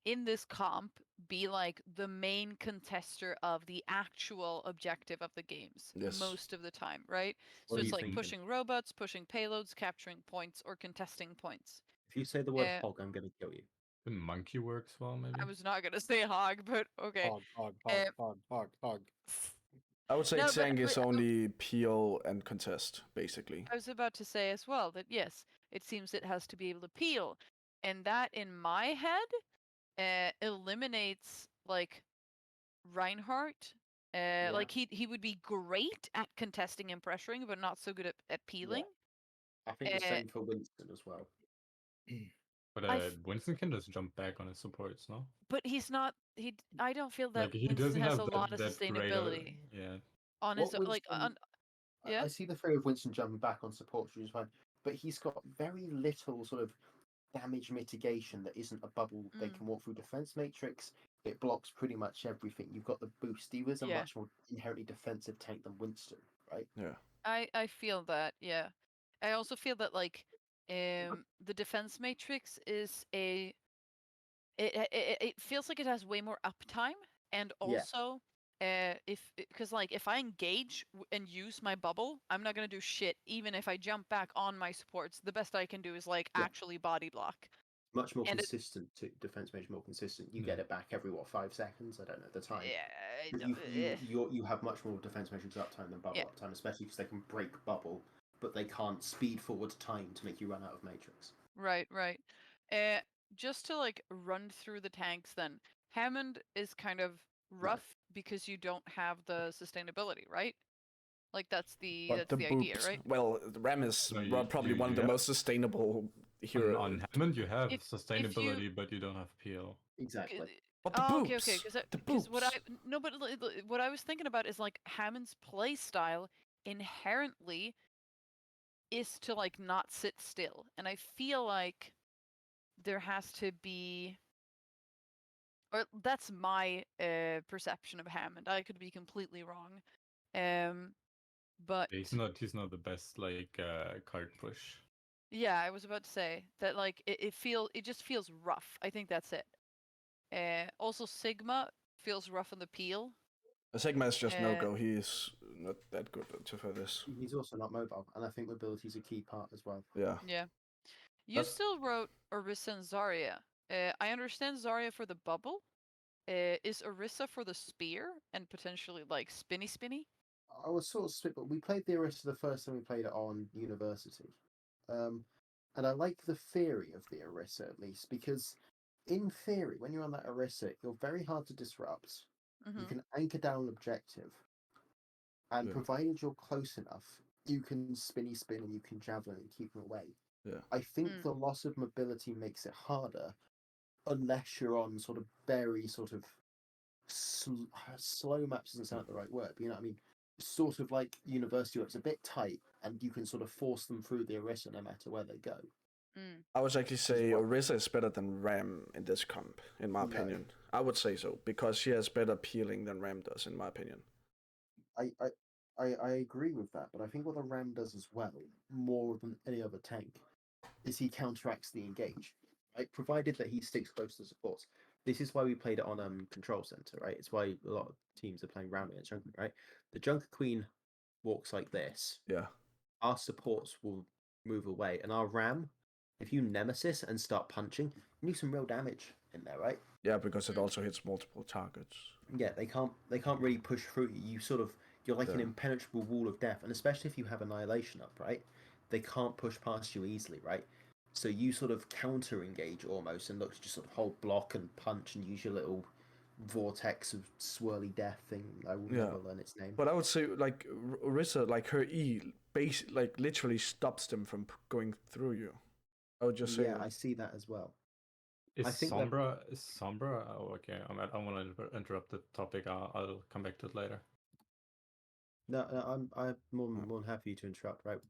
in this comp, be like the main contester of the actual objective of the games Yes. most of the time, right? What So are it's you like thinking? pushing robots, pushing payloads, capturing points, or contesting points. If you say the word Uh, hog, I'm going to kill you. the monkey works well, maybe. I was not gonna say hog, but okay. Hog. I would say No, but- tank is but- only peel and contest, basically. I was about to say as well that yes, it seems it has to be able to peel, and that in my head eliminates like Reinhardt. Like he would be great at contesting and pressuring, but not so good at peeling. I think the same for Winston as well. But I f- Winston can just jump back on his supports, no? But he's not. I don't feel that Like he Winston doesn't has have a lot of that great, sustainability yeah. on What his like. Winston- Yeah? I see the theory of Winston jumping back on support, which is fine, but he's got very little sort of damage mitigation that isn't a bubble they Mm. can walk through defense matrix. It blocks pretty much everything. You've got the boost. He was a Yeah. much more inherently defensive tank than Winston, right? Yeah. I feel that. Yeah. I also feel that like the defense matrix is it feels like it has way more uptime, and Yeah. also because like if I engage and use my bubble, I'm not gonna do shit. Even if I jump back on my supports, the best I can do is like Yeah. actually body block. Much more And consistent. Defense mage more consistent. You get it back every 5 seconds. I don't know the time. Yeah, But you have much more defense matrix uptime than bubble uptime, especially because they can break bubble, but they can't speed forward time to make you run out of matrix. Right. Just to like run through the tanks, then Hammond is kind of rough because you don't have the sustainability, right? Like that's the idea, boobs. right? Well, the Ram is No, probably you one of the have- most sustainable hero. On Hammond, you have If sustainability, but you don't have PL. Exactly. But the Oh, boobs. okay. The Because what boobs. what I was thinking about is like Hammond's play style inherently is to like not sit still, and I feel like there has to be, or that's my perception of Hammond. I could be completely wrong, but He's not the best like card push. yeah, I was about to say that like it just feels rough. I think that's it. Also Sigma feels rough on the peel. Sigma is just no Uh, go. He's not that good for this. He's also not mobile, and I think mobility is a key part as well. Yeah. Yeah. You That's- still wrote Orisa and Zarya. I understand Zarya for the bubble. Is Orisa for the spear and potentially like spinny? I was sort of split, but we played the Orisa the first time we played it on University. And I like the theory of the Orisa at least, because in theory, when you're on that Orisa, you're very hard to disrupt. Mm-hmm. You can anchor down an objective, and Yeah. provided you're close enough, you can spin and you can javelin and keep them away. Yeah. I think Mm. the loss of mobility makes it harder, unless you're on sort of very sort of slow maps doesn't sound like the right word, but you know what I mean? Sort of like university where it's a bit tight and you can sort of force them through the Orisa no matter where they go. Mm. I would actually say what- Orisa is better than Ram in this comp, in my No. opinion. I would say so, because she has better peeling than Ram does, in my opinion. I agree with that, but I think what the Ram does as well, more than any other tank, is he counteracts the engage. Right? Provided that he sticks close to supports. This is why we played it on Control Center, right? It's why a lot of teams are playing Ram against Junker, right? The Junker Queen walks like this. Yeah. Our supports will move away, and our Ram, if you Nemesis and start punching, you do some real damage in there, right? Yeah, because it also hits multiple targets. Yeah, they can't really push through you. You're like an Yeah. impenetrable wall of death, and especially if you have Annihilation up, right? They can't push past you easily, right? So you sort of counter engage almost and look to just sort of hold block and punch and use your little vortex of swirly death thing. I will never learn its name. But I would say, like, Orisa, like, her E, like, literally stops them from going through you. I would just say Yeah, that. I see that as well. Is I think that- Sombra? Oh, okay. I want to interrupt the topic. I'll come back to it later. No, I'm more than happy to interrupt. Right,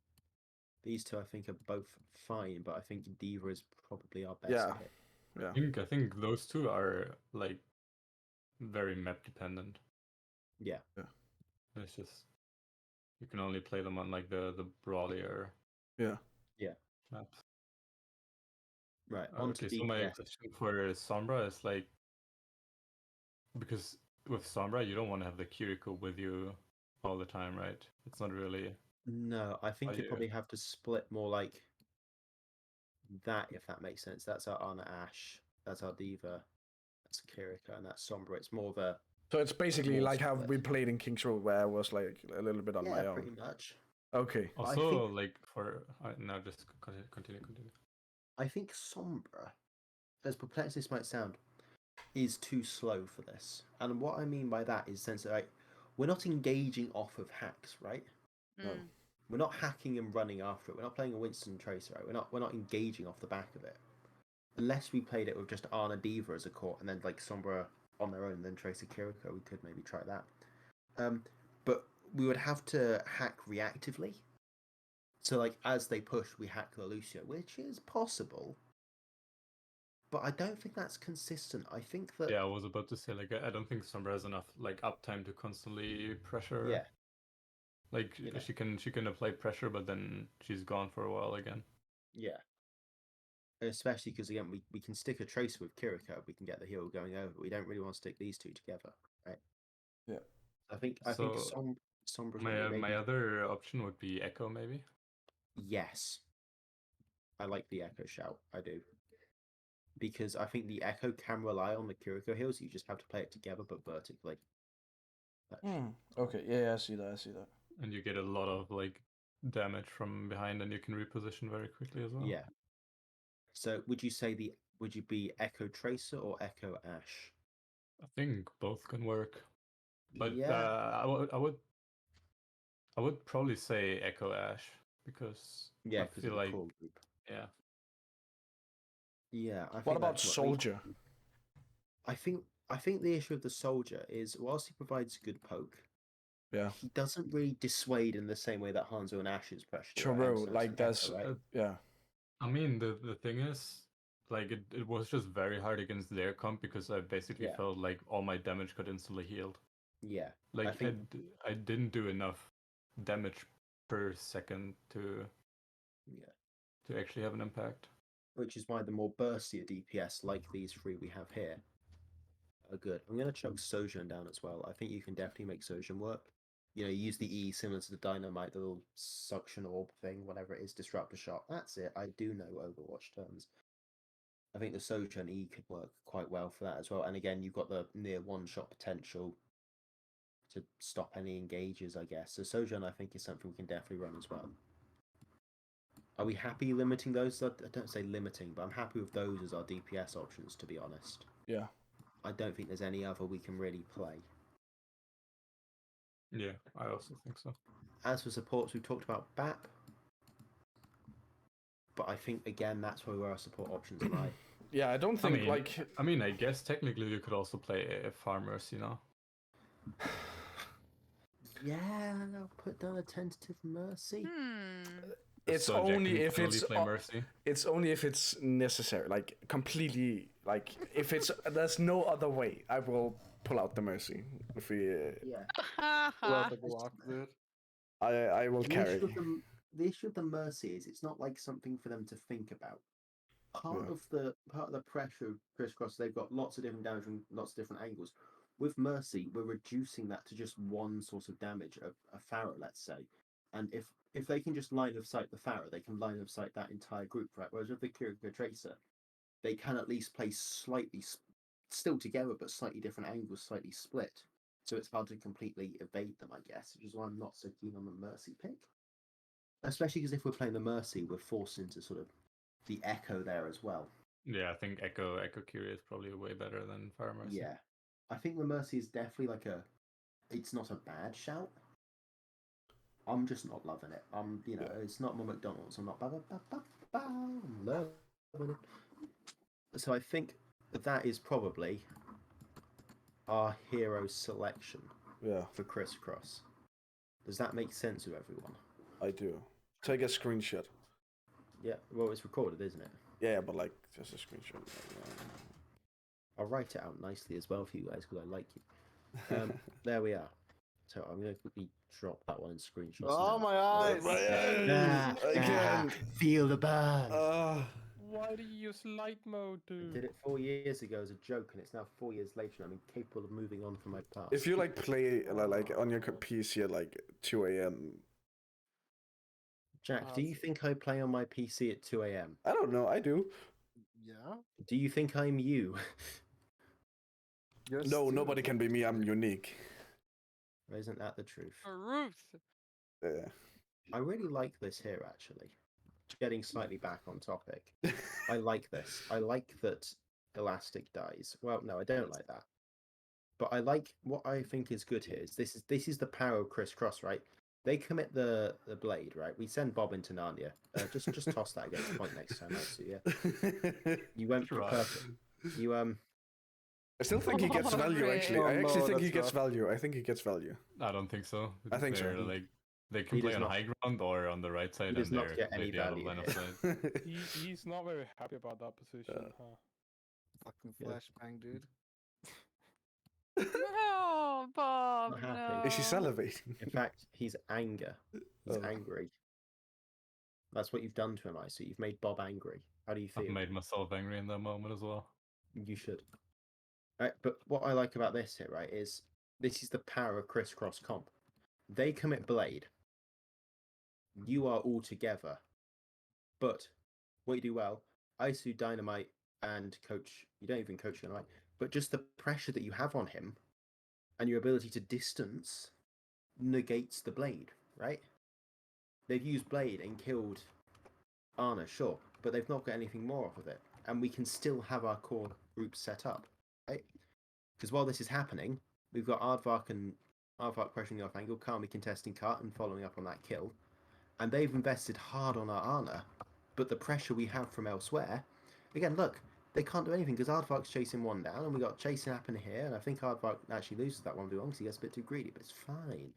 these two I think are both fine, but I think Diva is probably our best Yeah. pick. Yeah. I think those two are like very map dependent. Yeah. It's just you can only play them on like the brawlier Yeah. maps. Right. On to Okay, so my DPS. question for Sombra is like, because with Sombra you don't want to have the Kiriko with you all the time, right? It's not really. No, I think Oh, you yeah. probably have to split more like that, if that makes sense. That's our Anna Ash, that's our Diva, that's Kirika, and that's Sombra. It's more of a So it's basically More like how split. we played in Kings Road, where I was like a little bit on yeah, my own. pretty much. Okay. I Also, think- like for now, just continue. I think Sombra, as perplexed as this might sound, is too slow for this. And what I mean by that is sense that like, we're not engaging off of hacks, right? No. Mm. We're not hacking and running after it. We're not playing a Winston Tracer, right? We're not engaging off the back of it. Unless we played it with just Arna Diva as a core and then like Sombra on their own and then Tracer Kiriko, we could maybe try that. But we would have to hack reactively. So like as they push, we hack the Lucio, which is possible. But I don't think that's consistent. I think that Yeah, I was about to say like I don't think Sombra has enough like uptime to constantly pressure. yeah. Like You know. she can apply pressure, but then she's gone for a while again. Yeah. Especially because again, we can stick a tracer with Kiriko. We can get the hero going over. We don't really want to stick these two together, right? Yeah. I think So, Sombra's My maybe. my other option would be Echo, maybe. Yes, I like the Echo shout. I do. Because I think the Echo can rely on the Kiriko heals. You just have to play it together, but vertically. Okay, yeah, I see that. I see that. And you get a lot of like damage from behind, and you can reposition very quickly as well. Yeah. So would you be Echo Tracer or Echo Ash? I think both can work, but yeah, I would probably say Echo Ash because yeah, I because feel of the like core group. yeah. Yeah, I think What about that's Soldier? I think the issue of the Soldier is whilst he provides good poke, Yeah. he doesn't really dissuade in the same way that Hanzo and Ash's pressure do, right? True, And like Echo, that's right? yeah. I mean, the thing is, like, it was just very hard against their comp because I basically Yeah. felt like all my damage got instantly healed. Yeah, Like, think I didn't do enough damage per second to actually have an impact. which is why the more burstier DPS like these three we have here are good. I'm going to chuck Sojourn down as well. I think you can definitely make Sojourn work. You know, use the E similar to the dynamite, the little suction orb thing, whatever it is, disruptor shot. That's it. I do know Overwatch terms. I think the Sojourn E could work quite well for that as well. And again, you've got the near one-shot potential to stop any engages, I guess. So Sojourn, I think, is something we can definitely run as well. Are we happy limiting those? I don't say limiting, but I'm happy with those as our DPS options, to be honest. Yeah. I don't think there's any other we can really play. Yeah, I also think so. As for supports, we've talked about BAP. But I think, again, that's where our support options lie. Yeah, I don't think I mean, I guess technically you could also play farmers, you know. Yeah, I'll put down a tentative Mercy. It's So Jack only can if finally it's play Mercy. It's only if it's necessary, like completely, like if it's there's no other way, I will pull out the Mercy. If we, Yeah. Love the Glock, dude. I will carry. The issue of the Mercy is it's not like something for them to think about. Part of the pressure of Crisscross, they've got lots of different damage from lots of different angles. With Mercy, we're reducing that to just one sort of damage, a Pharaoh, let's say. And if they can just line of sight the Pharaoh, they can line of sight that entire group, right? Whereas with the Kiriko Tracer, they can at least play slightly still together, but slightly different angles, slightly split. So it's hard to completely evade them, I guess, which is why I'm not so keen on the Mercy pick. Especially because if we're playing the Mercy, we're forced into sort of the Echo there as well. Yeah, I think Echo Curie is probably way better than Fire Mercy. Yeah. I think the Mercy is definitely like it's not a bad shout. I'm just not loving it. It's not my McDonald's. I'm not I'm loving it. So I think that is probably our hero selection. Yeah. For Crisscross. Does that make sense to everyone? I do. Take a screenshot. Yeah, well, it's recorded, isn't it? Yeah, but like just a screenshot. I'll write it out nicely as well for you guys because I like you. There we are. So I'm going to quickly drop that one in screenshots. Oh, now. my eyes! My eyes! I can't. Feel the burn. Why do you use light mode, I dude? did it 4 years ago as a joke, and it's now 4 years later, and I'm incapable of moving on from my past. If you like play like on your PC at like 2 a.m. Jack, do you think I play on my PC at 2 a.m.? I don't know. I do. Yeah. Do you think I'm you? No, nobody can be me. I'm unique. Isn't that the truth? Truth. Yeah. I really like this here, actually. Getting slightly back on topic. I like this. I like that Elastic dies. Well, no, I don't like that. But I like what I think is good here. This is the power of Crisscross, right? They commit the blade, right? We send Bob into Narnia. Just toss that against point next time, actually. Yeah. You went for perfect. You I still think he gets value. Actually, I actually think he gets rough. value. I think he gets value. I don't think so. I think so. Like they can He play does on not- high ground or on the right side, does and not they're get any completely out of value line of here. sight. He's not very happy about that position, huh? Fucking Yeah. flashbang, dude. No, Bob. Not happy. No. Is he salivating? In fact, he's anger. He's Oh. angry. That's what you've done to him, Iso. You've made Bob angry. How do you I've feel? made myself angry in that moment as well. You should. Right, but what I like about this here, right, is this is the power of Crisscross comp. They commit Blade. You are all together. But what you do well, Isu, Dynamite, and Coach, you don't even coach Dynamite, but just the pressure that you have on him and your ability to distance negates the Blade, right? They've used Blade and killed Arna, sure, but they've not got anything more off of it. And we can still have our core group set up, right? Because while this is happening, we've got Aardvark and Aardvark pressuring the off angle, Kami contesting cut and following up on that kill. And they've invested hard on our Arna, but the pressure we have from elsewhere, again, look, they can't do anything because Aardvark's chasing one down, and we got chasing happening here, and I think Aardvark actually loses that 1v1 because he gets a bit too greedy, but it's fine.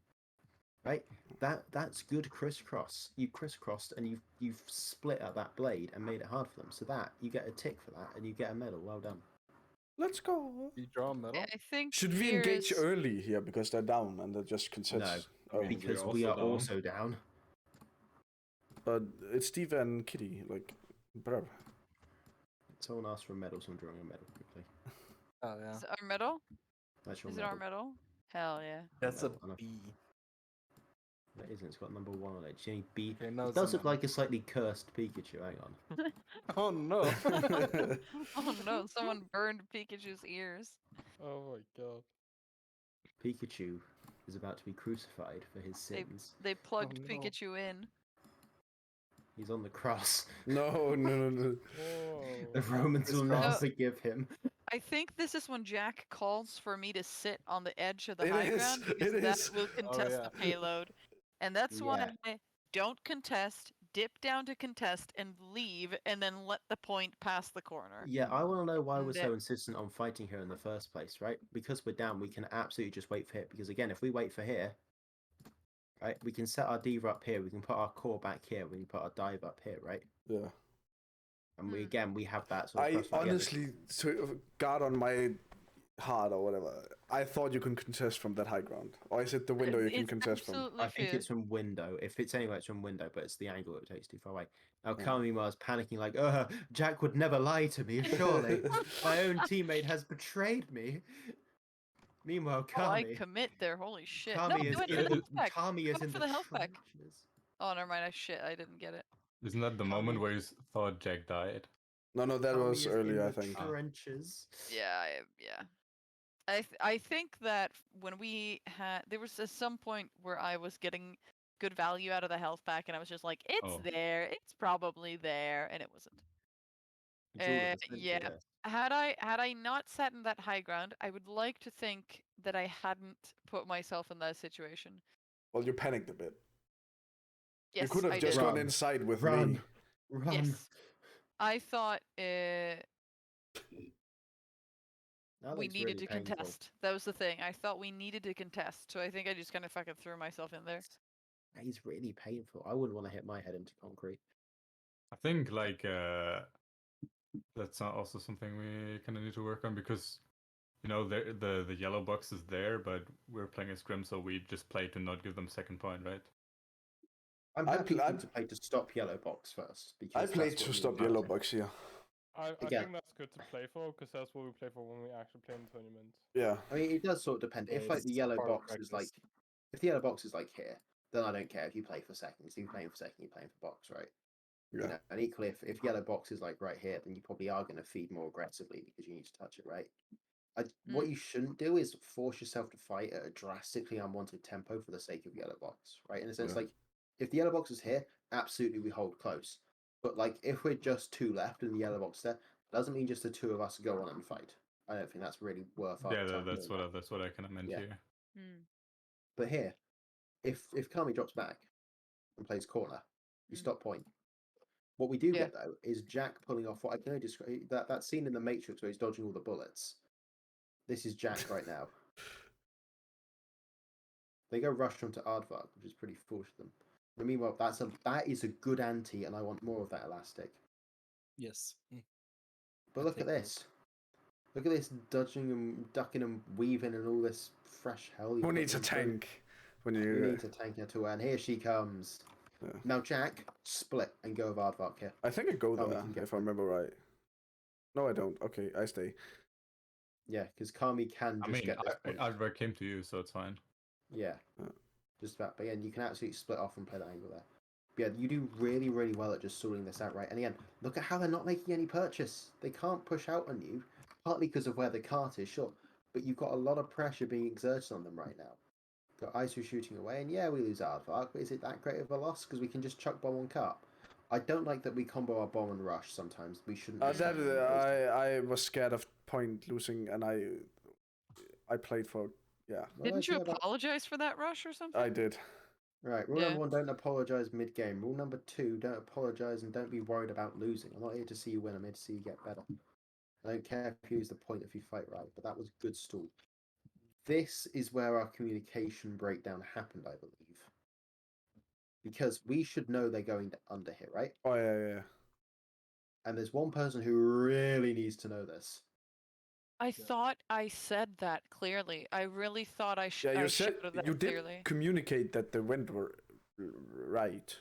Right? That's good crisscross. You crisscrossed and you've split up that blade and made it hard for them. So that you get a tick for that and you get a medal. Well done. Let's go. You draw a medal? I think Should we here engage is- early here because they're down and they're just contest? No, I mean, because we're we are also down. also down. But it's Steve and Kitty, like, bro. Someone asked for a medal, so I'm drawing a medal quickly. Oh yeah. Is it our medal? That's your Is it our medal? Hell yeah. That's a medal, I know. B. It isn't. It's got number 1 on it. Jenny B. Okay, no, It it's a does look medal. like a slightly cursed Pikachu. Hang on. Oh no. Oh no, someone burned Pikachu's ears. Oh my god. Pikachu is about to be crucified for his sins. They plugged no. Pikachu in. He's on the cross. No. The Whoa. Romans will No. not forgive him. I think this is when Jack calls for me to sit on the edge of the It high is, ground it because that is. will contest yeah. the payload. And that's why Yeah. I don't contest, dip down to contest, and leave, and then let the point pass the corner. Yeah, I want to know why we're so That- insistent on fighting here in the first place, right? Because we're down, we can absolutely just wait for here. Because again, if we wait for here, right, we can set our diva up here, we can put our core back here, we can put our dive up here, right? Yeah. And we Hmm. again, we have that sort of I crossfire. Yeah, honestly, God on my heart or whatever, I thought you can contest from that high ground. Or is it the window you can It's contest from? absolutely I think true. it's from window. If it's anywhere, it's from window, but it's the angle it takes too far away. Now, Yeah. Kami was panicking like, Jack would never lie to me, surely. My own teammate has betrayed me. Meanwhile, Oh, I Kami, commit there. Holy shit. Kami No, is he went in for the the, health pack. Kami He is went in for the the health pack. trenches. Oh, never mind. I didn't get it. Isn't that the Kami- moment where you thought Jack died? No, that Kami was is in earlier, I the think. Trenches. Yeah, yeah. I think that when we had there was some point where I was getting good value out of the health pack, and I was just like, it's Oh. there, it's probably there, and it wasn't. It's all essentially yeah. this. Had I not sat in that high ground, I would like to think that I hadn't put myself in that situation. Well, you panicked a bit. Yes, You could have I just did. gone Run. inside with Run. me. Run. Yes, I thought That we looks needed really to painful. contest. That was the thing. I thought we needed to contest, so I think I just kind of fucking threw myself in there. That is really painful. I wouldn't want to hit my head into concrete. I think like that's also something we kind of need to work on because you know the yellow box is there, but we're playing as Grim, so we just play to not give them second point, right? I'm I happy pl- I- to play to stop yellow box first. Because I that's played what to we stop were yellow using. box here. I Again. think that's good to play for because that's what we play for when we actually play in tournaments. Yeah. I mean, it does sort of depend. If like the It's yellow part of box is like, practice. if the yellow box is like here, then I don't care if you play for seconds. If you're playing for second, you're playing for box, right? Yeah. You know, and equally, if yellow box is like right here, then you probably are going to feed more aggressively because you need to touch it, right? What you shouldn't do is force yourself to fight at a drastically unwanted tempo for the sake of yellow box, right? In a sense, Yeah. like if the yellow box is here, absolutely we hold close. But like if we're just two left and the yellow box there, doesn't mean just the two of us go on and fight. I don't think that's really worth our Yeah, time that's doing that. what I kind of meant Yeah. here. Hmm. But here, if Kami drops back and plays corner, you stop point. What we do Yeah. get though is Jack pulling off what I can only describe that scene in the Matrix where he's dodging all the bullets. This is Jack right now. They go rush onto Aardvark, which is pretty foolish of them. But meanwhile, that is a good anti, and I want more of that elastic. Yes. But I look at think this. Look at this dodging and ducking and weaving and all this fresh hell. you've Who got needs a them through. tank when Who you? needs a tank at all? And here she comes. Yeah. Now Jack, split and go with Aardvark here. I think I go Oh, we there can get if I one. remember right. No, I don't. Okay, I stay. Yeah, because Kami can I just mean, get this point. Aardvark came to you, so it's fine. Yeah. Yeah. Just about. But again, you can absolutely split off and play that angle there. But yeah, you do really, really well at just sorting this out, right? And again, look at how they're not making any purchase. They can't push out on you, partly because of where the cart is, sure. But you've got a lot of pressure being exerted on them right now. Got Isu shooting away, and yeah, we lose Aardvark, but is it that great of a loss? Because we can just chuck bomb on cart. I don't like that we combo our bomb and rush sometimes. We shouldn't. just That have those I was scared of point losing, and I played for Well, Didn't let's you hear about- apologize for that rush or something? I did. Right, rule Yeah. number 1, don't apologise mid-game. Rule number 2, don't apologise and don't be worried about losing. I'm not here to see you win, I'm here to see you get better. I don't care if you use the point if you fight right, but that was a good stall. This is where our communication breakdown happened, I believe. Because we should know they're going under here, right? Oh yeah. And there's one person who really needs to know this. I thought I said that clearly. I really thought I Yeah, you I said shouted that you did clearly. communicate that the wind were right,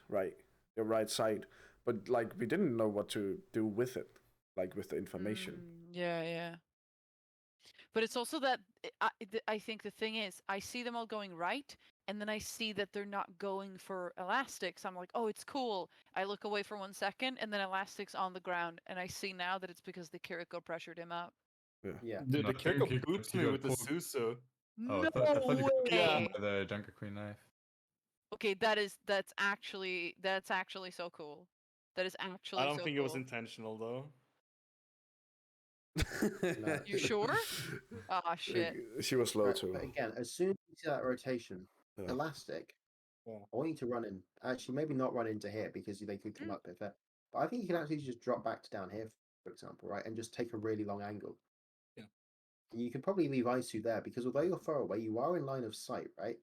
the right side, but like we didn't know what to do with it, like with the information. Yeah. But it's also that I think the thing is, I see them all going right, and then I see that they're not going for elastics. I'm like, oh, it's cool. I look away for 1 second, and then elastic's on the ground, and I see now that it's because the Kiriko pressured him up. Yeah. Dude, No, the Kiriko Kiriko boots me got with the pulled. Suso. Oh, No I thought you got way. Yeah. by the Junker Queen knife. Okay, that's actually so cool. That is actually I don't so think it was cool. intentional though. No. You sure? Ah, shit. She was slow Right, too. but again, as soon as you see that rotation, Yeah. elastic, Yeah. I want you to run in. Actually, maybe not run into here because they could come up if that. But I think you can actually just drop back to down here, for example, right, and just take a really long angle. Yeah. And you could probably leave Isu there because although you're far away, you are in line of sight, right?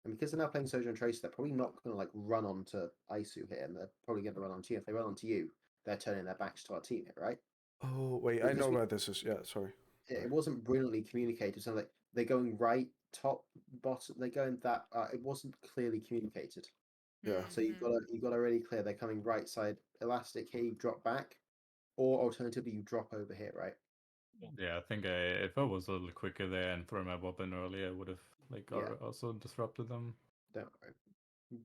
And because they're now playing Sojourn Tracer, they're probably not going to like run onto Isu here, and they're probably going to run onto you. If they run onto you, they're turning their backs to our team here, right? Oh wait, I Because know we- where this is. Yeah, sorry. It wasn't brilliantly communicated. So like they're going right, top, bottom. They're going that. It wasn't clearly communicated. Yeah. So you've got to really clear. They're coming right side elastic here. You drop back, or alternatively you drop over here, right? Yeah, I think if I was a little quicker there and throw my bob in early, I would have like Yeah. also disrupted them. Don't worry.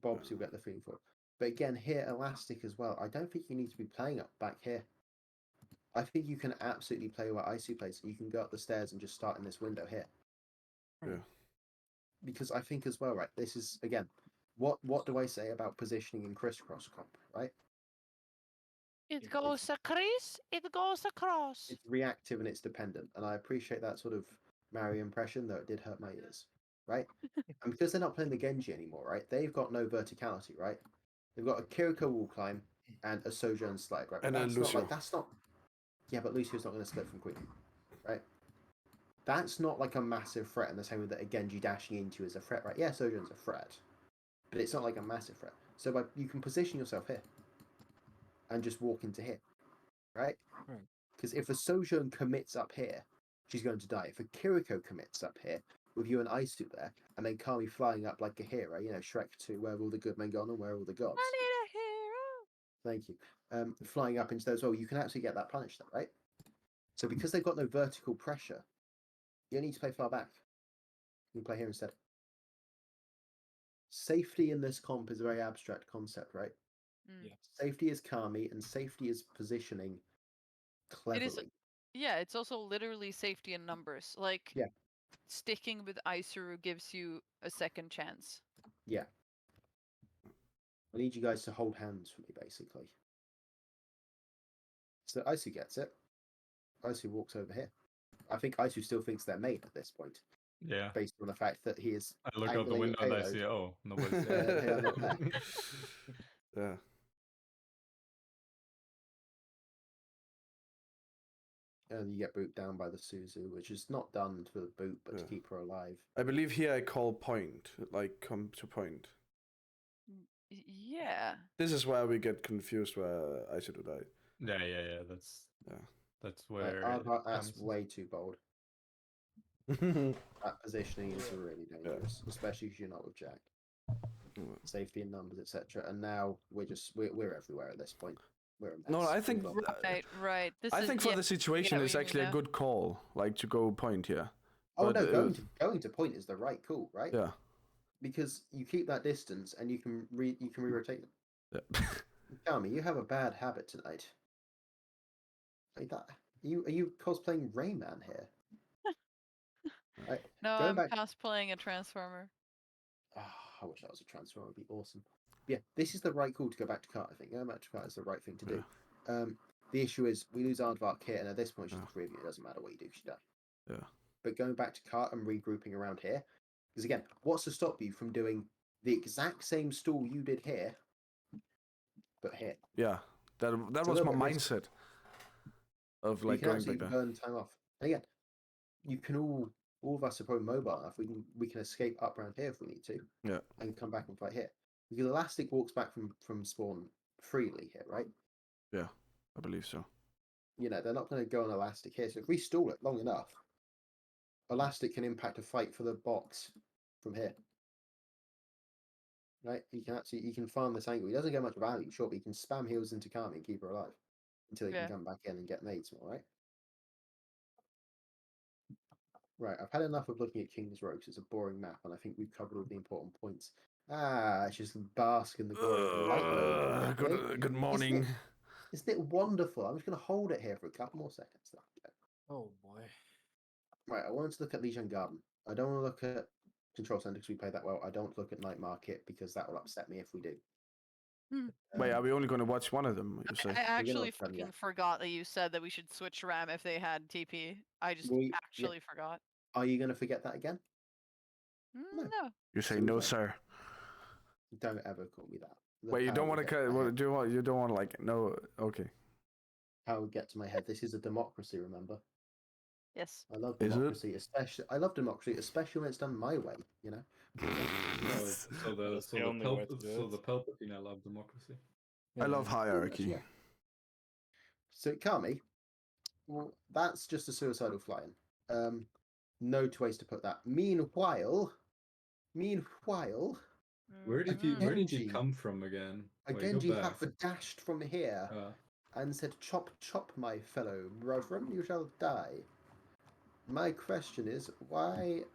Bob's you'll get the feeling for. But again, here elastic as well. I don't think you need to be playing up back here. I think you can absolutely play where Icy plays. You can go up the stairs and just start in this window here. Yeah. Because I think as well, right? This is again, what do I say about positioning in crisscross comp, right? It goes across. It goes across. It's reactive and it's dependent, and I appreciate that sort of Mario impression, though it did hurt my ears, right? And because they're not playing the Genji anymore, right? They've got no verticality, right? They've got a Kiriko wall climb and a Sojourn slide, right? But And then that's not Lucio. like that's not. Yeah, but Lucio's not going to split from Queen, right? That's not like a massive threat in the same way that a Genji dashing into is a threat, right? Yeah, Sojourn's a threat, but it's not like a massive threat. So you can position yourself here and just walk into here, right? Right. Because if a Sojourn commits up here, she's going to die. If a Kiriko commits up here with you and Isu there, and then Kami flying up like a hero, you know, Shrek 2, where have all the good men gone and where are all the gods? I need a hero. Thank you. Flying up into there as well, you can actually get that punished, right? So because they've got no vertical pressure, you don't need to play far back. You can play here instead. Safety in this comp is a very abstract concept, right? Yeah. Safety is Kami, and safety is positioning cleverly. It is. Yeah, it's also literally safety in numbers. Like, Yeah. sticking with Isuru gives you a second chance. Yeah. I need you guys to hold hands for me, basically. So Isu gets it. Isu walks over here. I think Isu still thinks they're mate at this point, Yeah. based on the fact that he is. I look out the angling window and I payload. see, oh, nobody's They are there. not there. Yeah. And you get booped down by the Suzu, which is not done for the boot, but to Yeah. keep her alive. I believe here I call point, like come to point. Yeah. This is where we get confused where I should die. Yeah. That's where. That's way too bold. That positioning is really dangerous, especially if you're not with Jack. safety in numbers, etc. And now we're everywhere at this point. We're a mess. No, I think We've got- Right. This I is, think for yeah, the situation, what it's you mean actually a now. good call, like to go point here. Oh But, no, going to point is the right call, right? Yeah. Because you keep that distance and you can re-rotate them. Yeah. Tell me, you have a bad habit tonight. Like that. Are you cosplaying Rayman here? Right. No, Going I'm back- cosplaying a transformer. I wish that was a transformer. It would be awesome. But yeah, this is the right call to go back to cart. I think going back to cart is the right thing to do. The issue is we lose Aardvark here, and at this point, it's just the 3 of you. It doesn't matter what you do, because you die. Yeah. But going back to cart and regrouping around here, because again, what's to stop you from doing the exact same stall you did here, but here? Yeah. That It's a was my little bit risky. mindset of You like can going back absolutely there. burn time off. And again, you can all of us are probably mobile enough. We can escape up around here if we need to. Yeah. And come back and fight here. Because Elastic walks back from spawn freely here, right? Yeah, I believe so. You know, they're not going to go on Elastic here. So if we stall it long enough, Elastic can impact a fight for the box from here. Right? You can farm this angle. He doesn't get much value, sure, but you can spam heals into Kami and keep her alive until he Yeah. can come back in and get mates more, right? Right, I've had enough of looking at King's Row 'cause it's a boring map, and I think we've covered all the important points. It's just bask in the glory of light mode. Good morning. Isn't it wonderful? I'm just going to hold it here for a couple more seconds. Oh boy. Right, I wanted to look at Legion Garden. I don't want to look at Control Center because we played that well. I don't want to look at Night Market because that will upset me if we do. Wait, are we only going to watch one of them? You say? I actually watch them, yeah. fucking forgot that you said that we should switch Ram if they had TP. I just Yeah. actually forgot. Are you going to forget that again? No. No. You say So no, we sir. Don't ever call me that. The Wait, you power don't will want get to? my What head. do you want? You don't want like no? Okay. Power will get to my head. This is a democracy, remember? Yes. I love Is it? democracy, especially when it's done my way. You know. So That's the only way to do it. the Palpatine, I love democracy. I love Pretty much, hierarchy. yeah. So Kami, well, that's just a suicidal flying. No two ways to put that. Meanwhile, Where did Mhm. you Genji. come from again? a Wait, go Genji back. Huffer dashed from here Uh, and said, "Chop, chop, my fellow brethren, you shall die." My question is, why?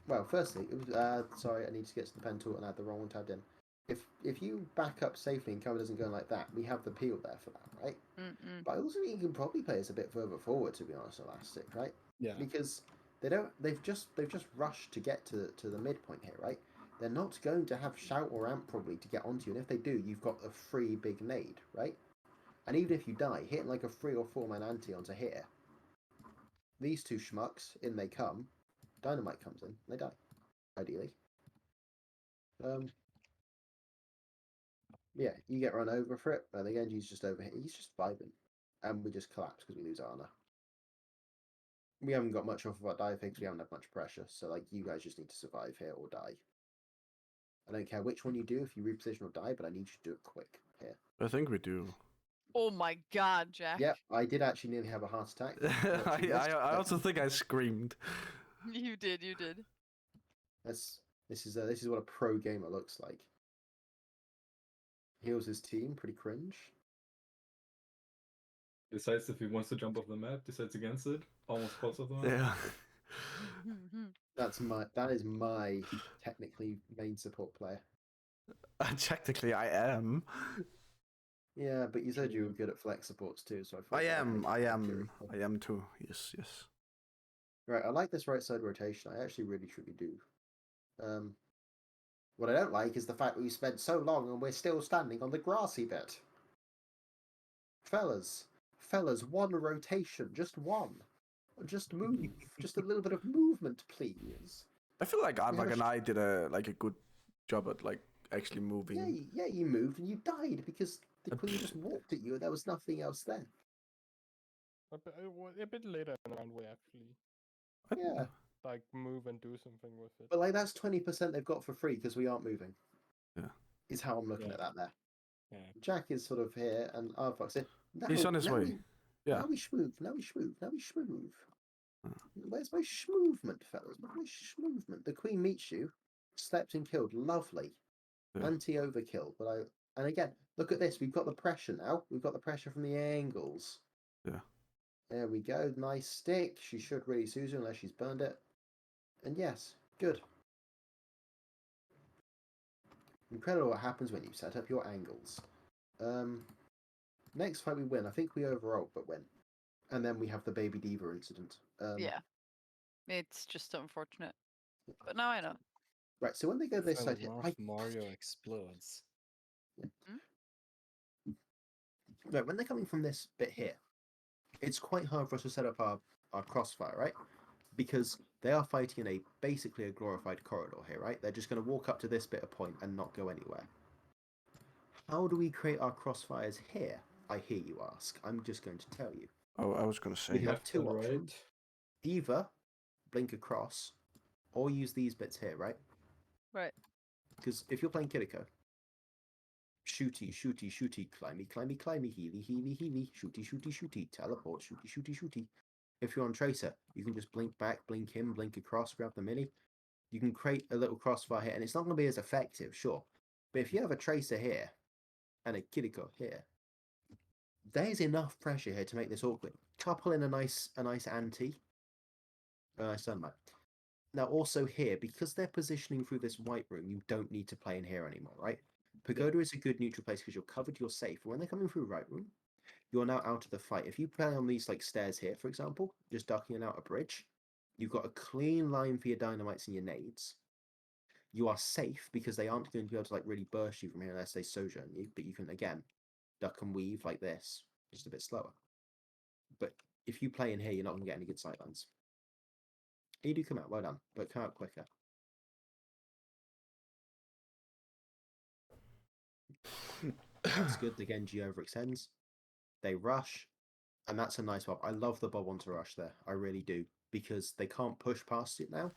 Well, firstly, it was, sorry, I need to get to the pen tool and add the wrong one tabbed in. If you back up safely and cover doesn't go like that, we have the peel there for that, right? Mm-mm. But I also think you can probably play us a bit further forward, to be honest, Elastic, right? Yeah. Because they've just rushed to get to the midpoint here, right? They're not going to have shout or amp probably to get onto you, and if they do, you've got a free big nade, right? And even if you die, hitting like a 3 or 4 man anti onto here, these two schmucks, in they come, dynamite comes in, they die, ideally. Yeah, you get run over for it, but the Genji's just over here. He's just vibing, and we just collapse because we lose Ana. We haven't got much off of our dive because we haven't had much pressure, so like you guys just need to survive here or die. I don't care which one you do, if you reposition or die, but I need you to do it quick here. I think we do. Oh my god, Jack. Yep, I did actually nearly have a heart attack. I also think I screamed. You did. This is what a pro gamer looks like. Heals his team, pretty cringe. decides if he wants to jump off the map. Decides against it. Almost falls off the map. Yeah. That is my technically main support player. Technically, I am. Yeah, but you said you were good at flex supports too, so I thought I that am. would I make it am. accurate. I am too. Yes. Yes. Right, I like this right side rotation. I actually really truly do. What I don't like is the fact that we spent so long and we're still standing on the grassy bit. Fellas, one rotation, just one. Just move. Just a little bit of movement, please. I feel like have Aardvark a and I did a good job at like actually moving. Yeah, you moved and you died because the queen just walked at you and there was nothing else there. A bit later in the round we actually Yeah, like move and do something with it. but like that's 20% they've got for free because we aren't moving. Yeah. Is how I'm looking Yeah. at that there. Yeah. Jack is sort of here and Aardvark's here. He's on his way. Yeah. Now we schmoove. Where's my schmoovement, fellas? Where's my schmoovement? The queen meets you, slept and killed. Lovely. Yeah. Anti-overkill, but and again, look at this. We've got the pressure now. We've got the pressure from the angles. Yeah. There we go. Nice stick. She should really Susan unless she's burned it. And yes, good. Incredible what happens when you set up your angles. Next fight we win. I think we overall but win. And then we have the Baby Diva incident. Yeah. It's just unfortunate. But now I know. Right, so when they go this If side here, Mario explodes. right, when they're coming from this bit here, it's quite hard for us to set up our crossfire, right? Because they are fighting in basically a glorified corridor here, right? They're just going to walk up to this bit of point and not go anywhere. How do we create our crossfires here? I hear you ask. I'm just going to tell you. Oh, I was gonna say. We have Left two and options. Either blink across, or use these bits here, right? Right. Because if you're playing Kiriko, shooty, shooty, shooty, climby, climby, climby, healy, healy, healy, shooty, shooty, shooty, teleport, shooty, shooty, shooty. If you're on Tracer, you can just blink back, blink him, blink across, grab the mini. You can create a little crossfire here, and it's not going to be as effective, sure. But if you have a Tracer here, and a Kiriko here, there's enough pressure here to make this awkward. Couple in a nice anti, a nice sunlight. Now also here, because they're positioning through this white room, you don't need to play in here anymore, right? Pagoda is a good neutral place because you're covered, you're safe. When they're coming through right room, you're now out of the fight. If you play on these like stairs here, for example, just ducking out a bridge, you've got a clean line for your dynamites and your nades. You are safe because they aren't going to be able to like really burst you from here unless they sojourn you, but you can again duck and weave like this, just a bit slower. But if you play in here, you're not going to get any good sightlines. You do come out, well done, but come out quicker. That's good. The Genji overextends. They rush, and that's a nice bob. I love the bob onto rush there. I really do, because they can't push past it now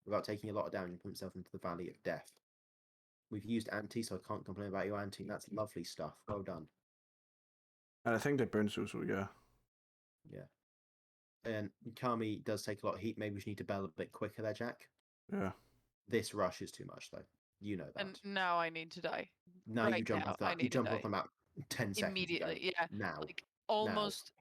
without taking a lot of damage and put themselves into the valley of death. We've used anti, so I can't complain about your anti. That's lovely stuff. Well done. And I think they burn Suzu, yeah. Yeah. And Kami does take a lot of heat. Maybe we should need to bail a bit quicker there, Jack. Yeah. This rush is too much, though. You know that. And now I need to die. Now right you jump now, off I that. need You to jump die. off the map 10 seconds Immediately, ago. yeah. Now. Like almost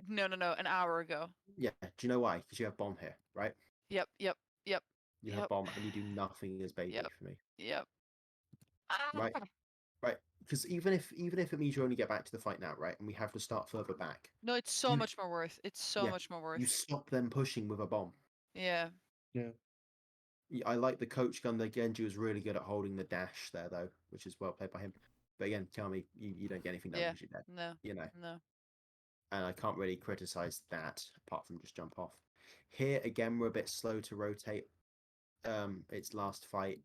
no, an hour ago. Yeah. Do you know why? Because you have bomb here, right? Yep. You have bomb and you do nothing as baby Yep. for me. Yep. Right. Right. Because even if it means you only get back to the fight now, right? And we have to start further back. No, it's so You- much more worth. It's so Yeah, much more worth. You stop them pushing with a bomb. Yeah. Yeah, I like the coach gun. The Genji was really good at holding the dash there, though, which is well played by him. But again, Kami, you don't get anything done Yeah. because you're dead. No. You know. No. And I can't really criticize that apart from just jump off. Here again, we're a bit slow to rotate. It's last fight.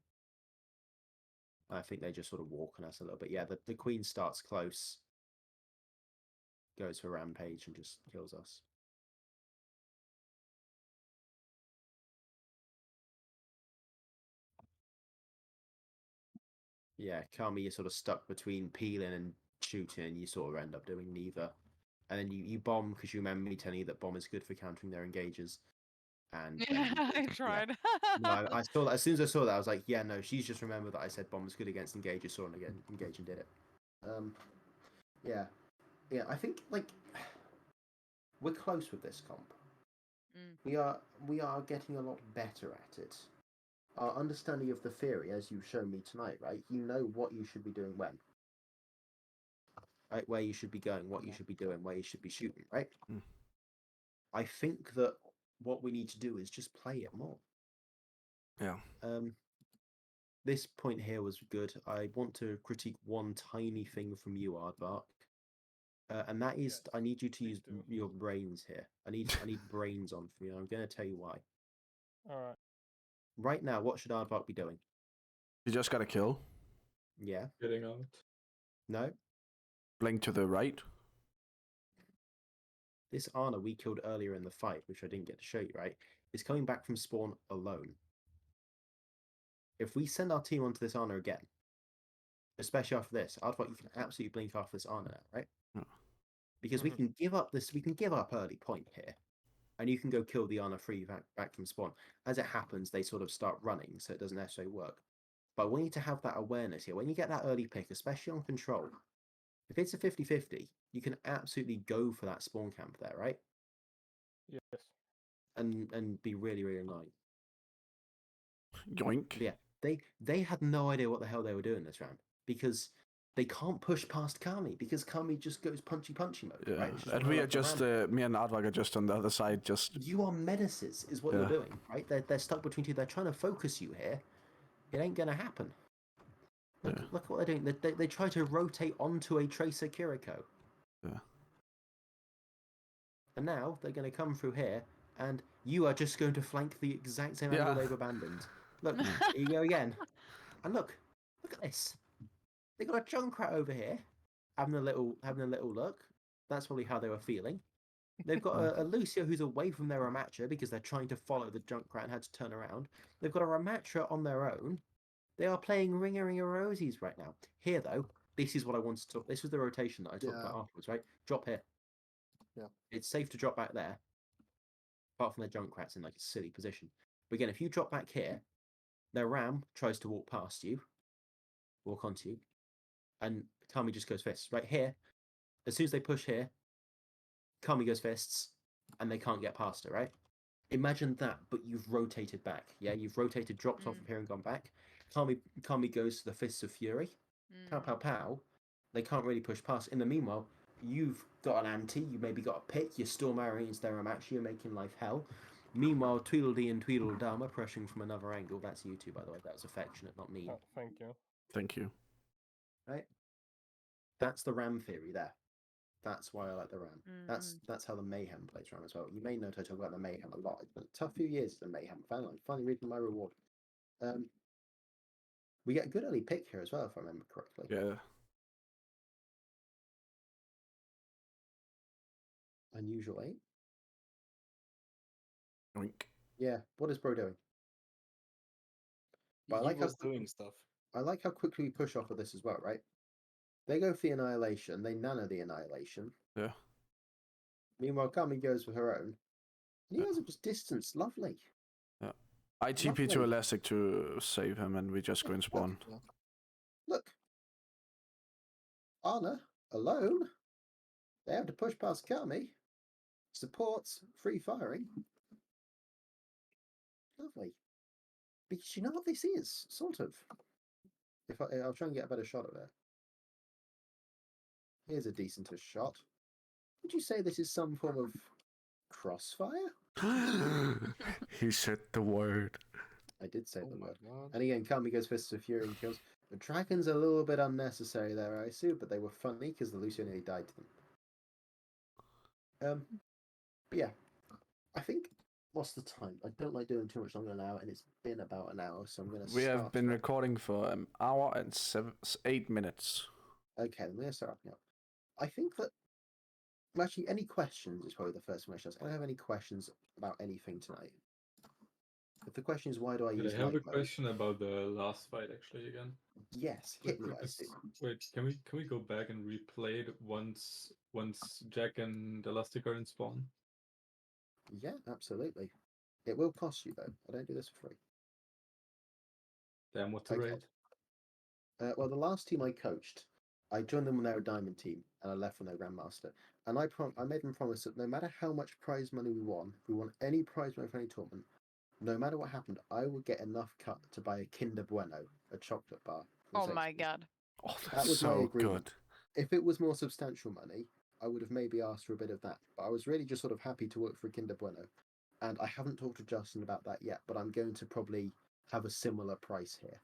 I think they just sort of walk on us a little bit. Yeah, the queen starts close, goes for rampage and just kills us. Yeah, Kami, you're sort of stuck between peeling and shooting, and you sort of end up doing neither. And then you bomb because you remember me telling you that bomb is good for countering their engagers. And Yeah, I tried. No, I saw that. As soon as I saw that, I was like, yeah, no, she's just remembered that I said bomb was good against engagers, saw it again, engage and did it. Yeah, I think like we're close with this comp. We are getting a lot better at it. Our understanding of the theory, as you've shown me tonight, right? You know what you should be doing when. Right, where you should be going, what you should be doing, where you should be shooting, right? I think that what we need to do is just play it more. Yeah. This point here was good. I want to critique one tiny thing from you, Aardvark. And that is, I need you to use your brains here. I need brains on for you. I'm going to tell you why. All right. Right now, what should Aardvark be doing? You just got to kill. Yeah. Getting out. No. Blink to the right. This Ana we killed earlier in the fight, which I didn't get to show you, right, is coming back from spawn alone. If we send our team onto this Ana again, especially after this, Aardvark, you can absolutely blink after this Ana now, right? Because we can give up early point here, and you can go kill the Ana free back from spawn. As it happens, they sort of start running, so it doesn't necessarily work. But I want you to have that awareness here. When you get that early pick, especially on control, if it's a 50-50, you can absolutely go for that spawn camp there, right? Yes. And be really, really annoying. Yoink. But yeah, they had no idea what the hell they were doing this round because they can't push past Kami because Kami just goes punchy mode. Yeah, Right? It's just and run we up are the just ramp. me and Aardvark are just on the other side. Just You are menaces, is what Yeah. you're doing, right? They're stuck between two. They're trying to focus you here. It ain't gonna happen. Look, Yeah. look what they're doing. They try to rotate onto a Tracer Kiriko. Yeah. And now they're going to come through here, and you are just going to flank the exact same angle Yeah. they've abandoned. Look, here you go again. And look at this. They got a Junkrat over here, having a little look. That's probably how they were feeling. They've got a Lucio who's away from their Ramatra because they're trying to follow the Junkrat and had to turn around. They've got a Ramatra on their own. They are playing Ringer Rosies right now. Here, though, this is what I wanted to talk. This was the rotation that I talked about afterwards, right? Drop here. Yeah. It's safe to drop back there, apart from their Junkrat's in like a silly position. But again, if you drop back here, their Ram tries to walk past you, walk onto you, and Kami just goes fists. Right here, as soon as they push here, Kami goes fists, and they can't get past her, right? Imagine that, but you've rotated back. Yeah, you've rotated, dropped off of here and gone back. Kami goes to the Fists of Fury. Pow, pow, pow. They can't really push past. In the meanwhile, you've got an anti, you maybe got a pick, your Storm Marines there, you're making life hell. Meanwhile, Tweedledee and Tweedledum are pressuring from another angle. That's you two, by the way. That was affectionate, not mean. Oh, thank you. Thank you. Right? That's the Ram theory there. That's why I like the Ram. That's how the Mayhem plays Ram as well. You may know I talk about the Mayhem a lot. It's been a tough few years as the Mayhem fan. I'm finally reaping my reward. We get a good early pick here as well, if I remember correctly. Yeah. Unusual 8. Yoink. Yeah, what is Bro doing? But He was doing stuff. I like how quickly we push off of this as well, right? They go for the Annihilation, they nano the Annihilation. Yeah. Meanwhile, Kami goes for her own. And you guys are just distanced, lovely. Yeah. I TP to Lovely. Elastic to save him, and we just go and spawn. Look. Anna, alone. They have to push past Kami. Supports free firing. Lovely. Because you know what this is, sort of. I'll try and get a better shot of it. Here's a decentish shot. Would you say this is some form of crossfire? He said the word. I did say Oh the my word. god. And again, Kami goes Fists of Fury and kills. The Dragon's a little bit unnecessary there, I assume, but they were funny because the Lucio nearly died to them. But yeah, I think, what's the time? I don't like doing too much longer than an hour, and it's been about an hour, so I'm going to We have been recording for an hour and 8 minutes. Okay, I'm going to start wrapping up. I think that, well, actually, any questions is probably the first thing I should ask. I don't have any questions about anything tonight. If the question is, why do I use I have a night mode? question about the last fight actually again. Yes, hit me, I Because- see. Wait, can we go back and replay it once Jack and Elastic are in spawn? Yeah, absolutely. It will cost you, though. I don't do this for free. Damn, what's the Okay. rate? Well, the last team I coached, I joined them when they were a diamond team, and I left when they were grandmaster. And I made them promise that no matter how much prize money we won any prize money for any tournament, no matter what happened, I would get enough cut to buy a Kinder Bueno, a chocolate bar. for Oh the my sake of god. Oh, That that's was my so agreement. good. If it was more substantial money, I would have maybe asked for a bit of that. But I was really just sort of happy to work for a Kinder Bueno. And I haven't talked to Justin about that yet, but I'm going to probably have a similar price here.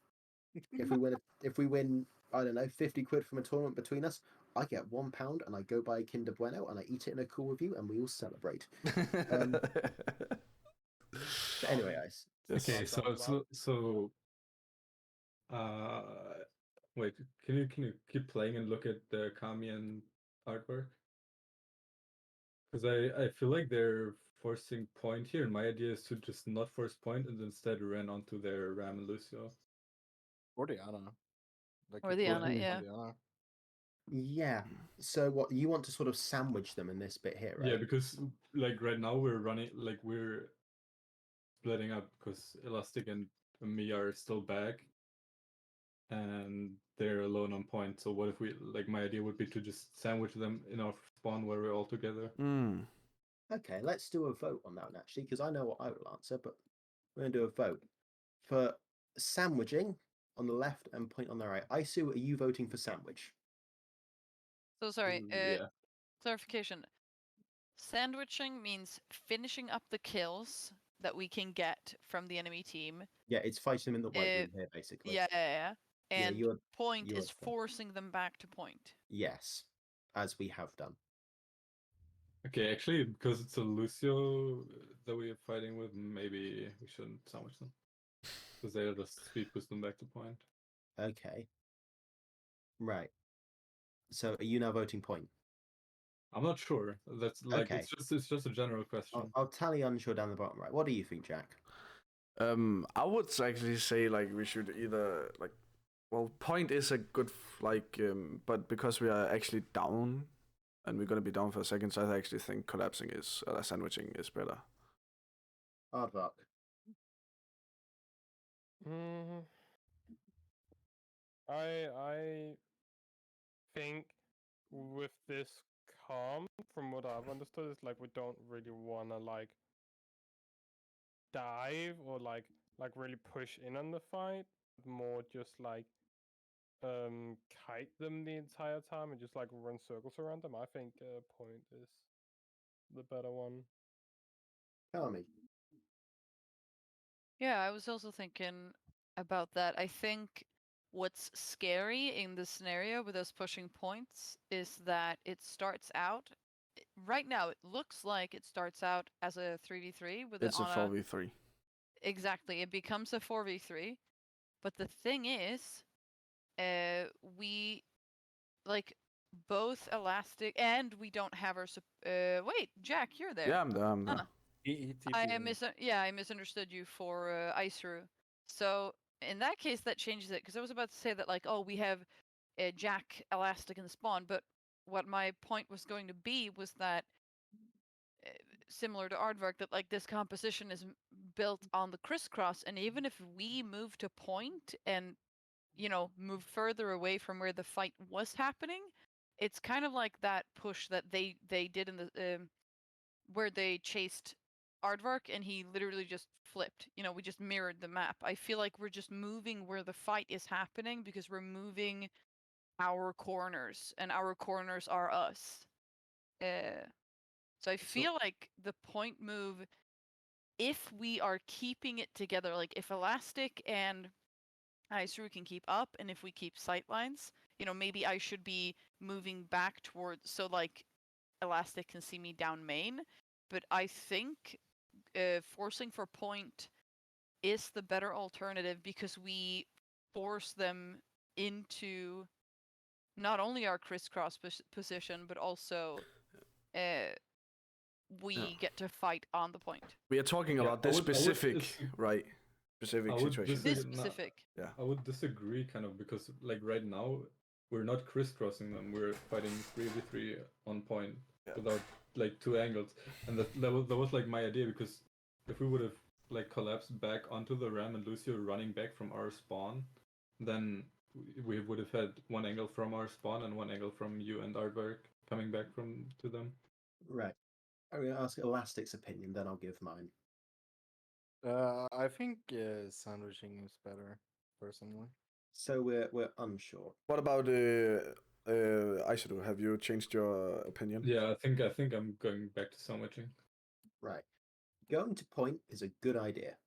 If we win, I don't know, 50 quid from a tournament between us, I get £1 and I go buy a Kinder Bueno and I eat it in a call with you and we all celebrate. But anyway, guys. Okay, so wait, can you keep playing and look at the Kami and artwork? Because I feel like they're forcing point here, and my idea is to just not force point and instead run onto their Ram and Lucio. Or the Anna. Like Or you the put Anna, it on yeah. the Anna. Yeah. So what you want to sort of sandwich them in this bit here, right? Yeah, because like right now we're splitting up because Elastic and me are still back, and they're alone on point. So what if we like? My idea would be to just sandwich them in our spawn where we're all together. Okay, let's do a vote on that one actually, because I know what I will answer, but we're gonna do a vote for sandwiching on the left and point on the right. Isu, are you voting for sandwich? So sorry. Yeah. Clarification. Sandwiching means finishing up the kills that we can get from the enemy team. Yeah, it's fighting them in the white room here, basically. Yeah. Yeah, And point you're is fine. forcing them back to point. Yes, as we have done. Okay, actually, because it's a Lucio that we are fighting with, maybe we shouldn't sandwich them. Because they'll just speed boost them back to point. Okay. Right. So are you now voting point? I'm not sure. That's like Okay. it's just a general question. I'll tally unsure down the bottom right. What do you think, Jack? I would actually say like we should either like, well, point is a good but because we are actually down, and we're gonna be down for a second, so I actually think collapsing is sandwiching is better. Aardvark. I think with this calm, from what I've understood, is like we don't really wanna like dive or like really push in on the fight. More just like kite them the entire time and just like run circles around them. I think point is the better one. Kami. Yeah, I was also thinking about that. I think what's scary in the scenario with us pushing points is that it starts out right now. It looks like it starts out as a 3v3 with It's a 4v3. Exactly, it becomes a 4v3. But the thing is, we like both elastic and we don't have our wait, Jack, you're there. Yeah, I'm there. Huh. He I TP'd. I misunderstood you for Isru. So in that case, that changes it because I was about to say that like, oh, we have Jack elastic in the spawn, but what my point was going to be was that similar to Aardvark, that like this composition is built on the crisscross, and even if we move to point and move further away from where the fight was happening, it's kind of like that push that they did in the where they chased Aardvark and he literally just flipped. We just mirrored the map. I feel like we're just moving where the fight is happening because we're moving our corners, and our corners are us. So I feel like the point move, if we are keeping it together, like if Elastic and Isru can keep up, and if we keep sightlines, maybe I should be moving back towards, so like Elastic can see me down main. But I think forcing for point is the better alternative because we force them into not only our crisscross position, but also we get to fight on the point. We are talking Yeah, about this specific situation. This specific. Yeah. I would disagree kind of because like right now we're not crisscrossing them. We're fighting 3v3 on point without like two angles. And that was like my idea, because if we would have like collapsed back onto the ram and Lucio running back from our spawn, then we would have had one angle from our spawn and one angle from you and Aardvark coming back to them. Right. I'm going to ask Elastic's opinion, then I'll give mine. I think sandwiching is better, personally. So we're unsure. What about Isadu? Have you changed your opinion? Yeah, I think I'm going back to sandwiching. Right. Going to point is a good idea.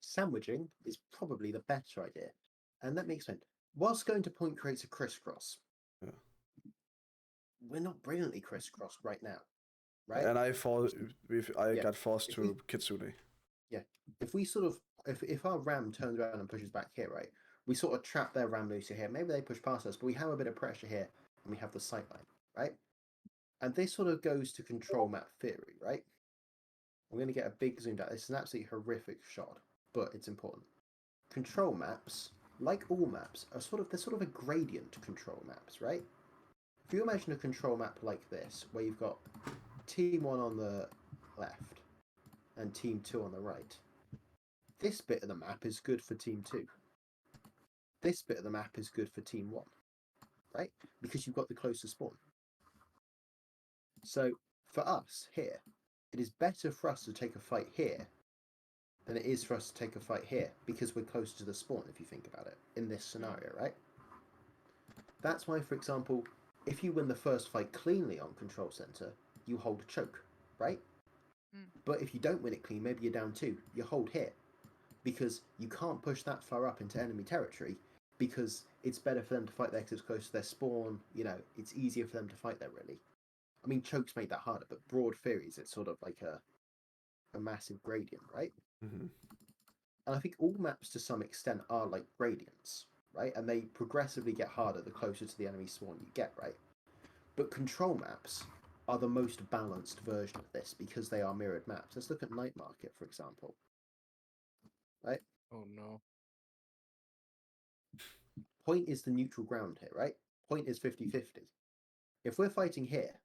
Sandwiching is probably the better idea. And let me explain. Whilst going to point creates a crisscross, we're not brilliantly crisscrossed right now. Right? And I got forced to Kitsune. Yeah. If we sort of if our ram turns around and pushes back here, right, we sort of trap their ram Lucio here. Maybe they push past us, but we have a bit of pressure here and we have the sightline, right? And this sort of goes to control map theory, right? I'm going to get a big zoomed out. This is an absolutely horrific shot, but it's important. Control maps, like all maps, are sort of a gradient control maps, right? If you imagine a control map like this, where you've got Team 1 on the left and Team 2 on the right, this bit of the map is good for Team 2. this bit of the map is good for Team 1, right? Because you've got the closer spawn. So for us here, it is better for us to take a fight here than it is for us to take a fight here, because we're closer to the spawn, if you think about it, in this scenario, right? That's why, for example, if you win the first fight cleanly on Control Center, you hold a choke, right? But if you don't win it clean, maybe you're down 2, you hold here. Because you can't push that far up into enemy territory, because it's better for them to fight there because it's close to their spawn. You know, it's easier for them to fight there, really. I mean, chokes make that harder, but broad theories, it's sort of like a massive gradient, right? Mm-hmm. And I think all maps to some extent are like gradients, right? And they progressively get harder the closer to the enemy spawn you get, right? But control maps are the most balanced version of this because they are mirrored maps. Let's look at Night Market, for example. Right? Oh no. Point is the neutral ground here, right? Point is 50-50. If we're fighting here,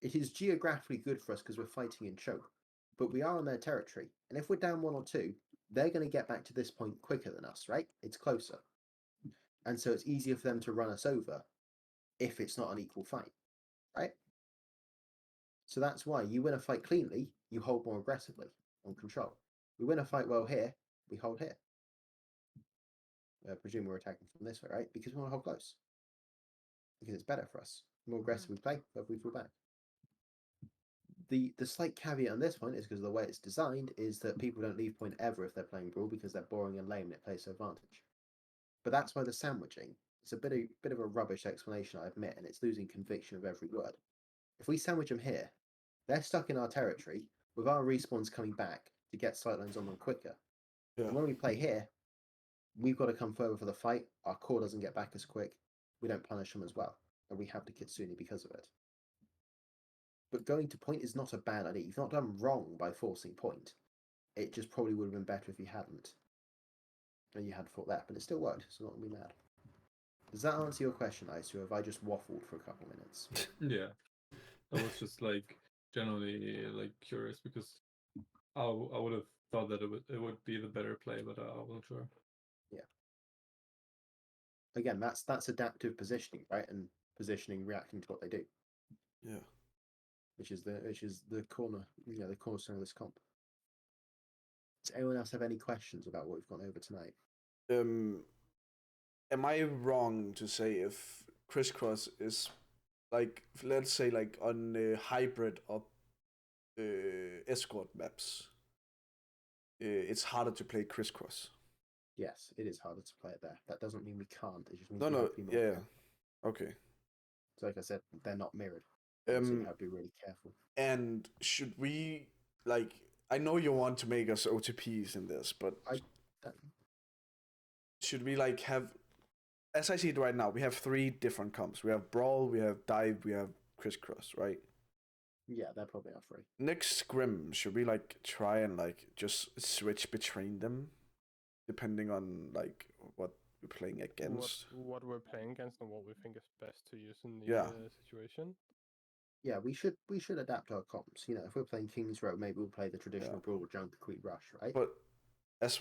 it is geographically good for us because we're fighting in choke, but we are on their territory. And if we're down 1 or 2, they're going to get back to this point quicker than us, right? It's closer. And so it's easier for them to run us over if it's not an equal fight, right? So that's why you win a fight cleanly, you hold more aggressively on control. We win a fight well here, we hold here. I presume we're attacking from this way, right? Because we want to hold close. Because it's better for us. The more aggressive we play, the better we fall back. The slight caveat on this point is because of the way it's designed is that people don't leave point ever if they're playing Brawl because they're boring and lame and it plays to advantage. But that's why the sandwiching, it's a bit of a rubbish explanation, I admit, and it's losing conviction of every word. If we sandwich them here, they're stuck in our territory with our respawns coming back to get sightlines on them quicker. Yeah. And when we play here, we've got to come further for the fight. Our core doesn't get back as quick. We don't punish them as well. And we have the Kitsune because of it. But going to point is not a bad idea. You've not done wrong by forcing point. It just probably would have been better if you hadn't. And you had fought that, but it still worked, so not be mad. Does that answer your question, Ice, or have I just waffled for a couple minutes? Yeah. I was just like generally like curious because I would have thought that it would be the better play, but I wasn't sure. Yeah. Again, that's adaptive positioning, right? And positioning reacting to what they do. Yeah. Which is the corner, the cornerstone of this comp. Does anyone else have any questions about what we've gone over tonight? Am I wrong to say if Crisscross is like, let's say, like on a hybrid of escort maps, it's harder to play Crisscross? Yes, it is harder to play it there. That doesn't mean we can't. It just means No, we no, have to be more yeah, careful. okay. So like I said, they're not mirrored. So you have to be really careful. And should we, like, I know you want to make us OTPs in this, but should we like have, as I see it right now, we have 3 different comps. We have Brawl, we have Dive, we have Crisscross, right? Yeah, they're probably our 3. Next scrim, should we like try and like just switch between them, depending on like what we're playing against? What we're playing against and what we think is best to use in the Yeah. situation. Yeah, we should adapt our comps. If we're playing King's Row, maybe we'll play the traditional Brawl, Junk, Queen Rush, right? But as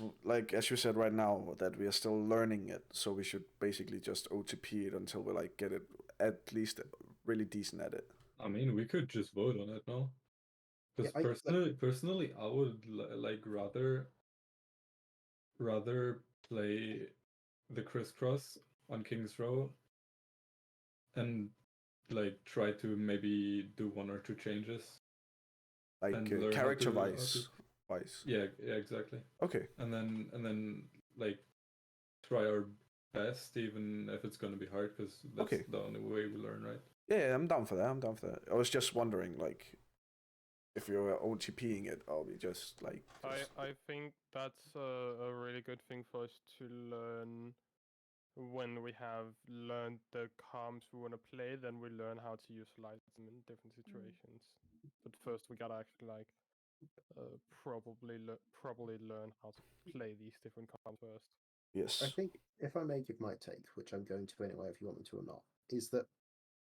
you said right now, that we are still learning it, so we should basically just OTP it until we like get it at least really decent at it. I mean, we could just vote on it, no? Because personally, I would like rather play the Crisscross on King's Row and like try to maybe do 1 or 2 changes. Like character wise. Yeah, exactly. Okay. And then like try our best, even if it's gonna be hard, because that's the only way we learn, right? Yeah, I'm down for that. I was just wondering, like, if you're OTPing it, or we just like. I think that's a really good thing for us to learn. When we have learned the comps we want to play, then we learn how to utilize them in different situations. But first, we gotta actually like probably learn how to play these different comps first. Yes. I think if I may give my take, which I'm going to anyway, if you want me to or not, is that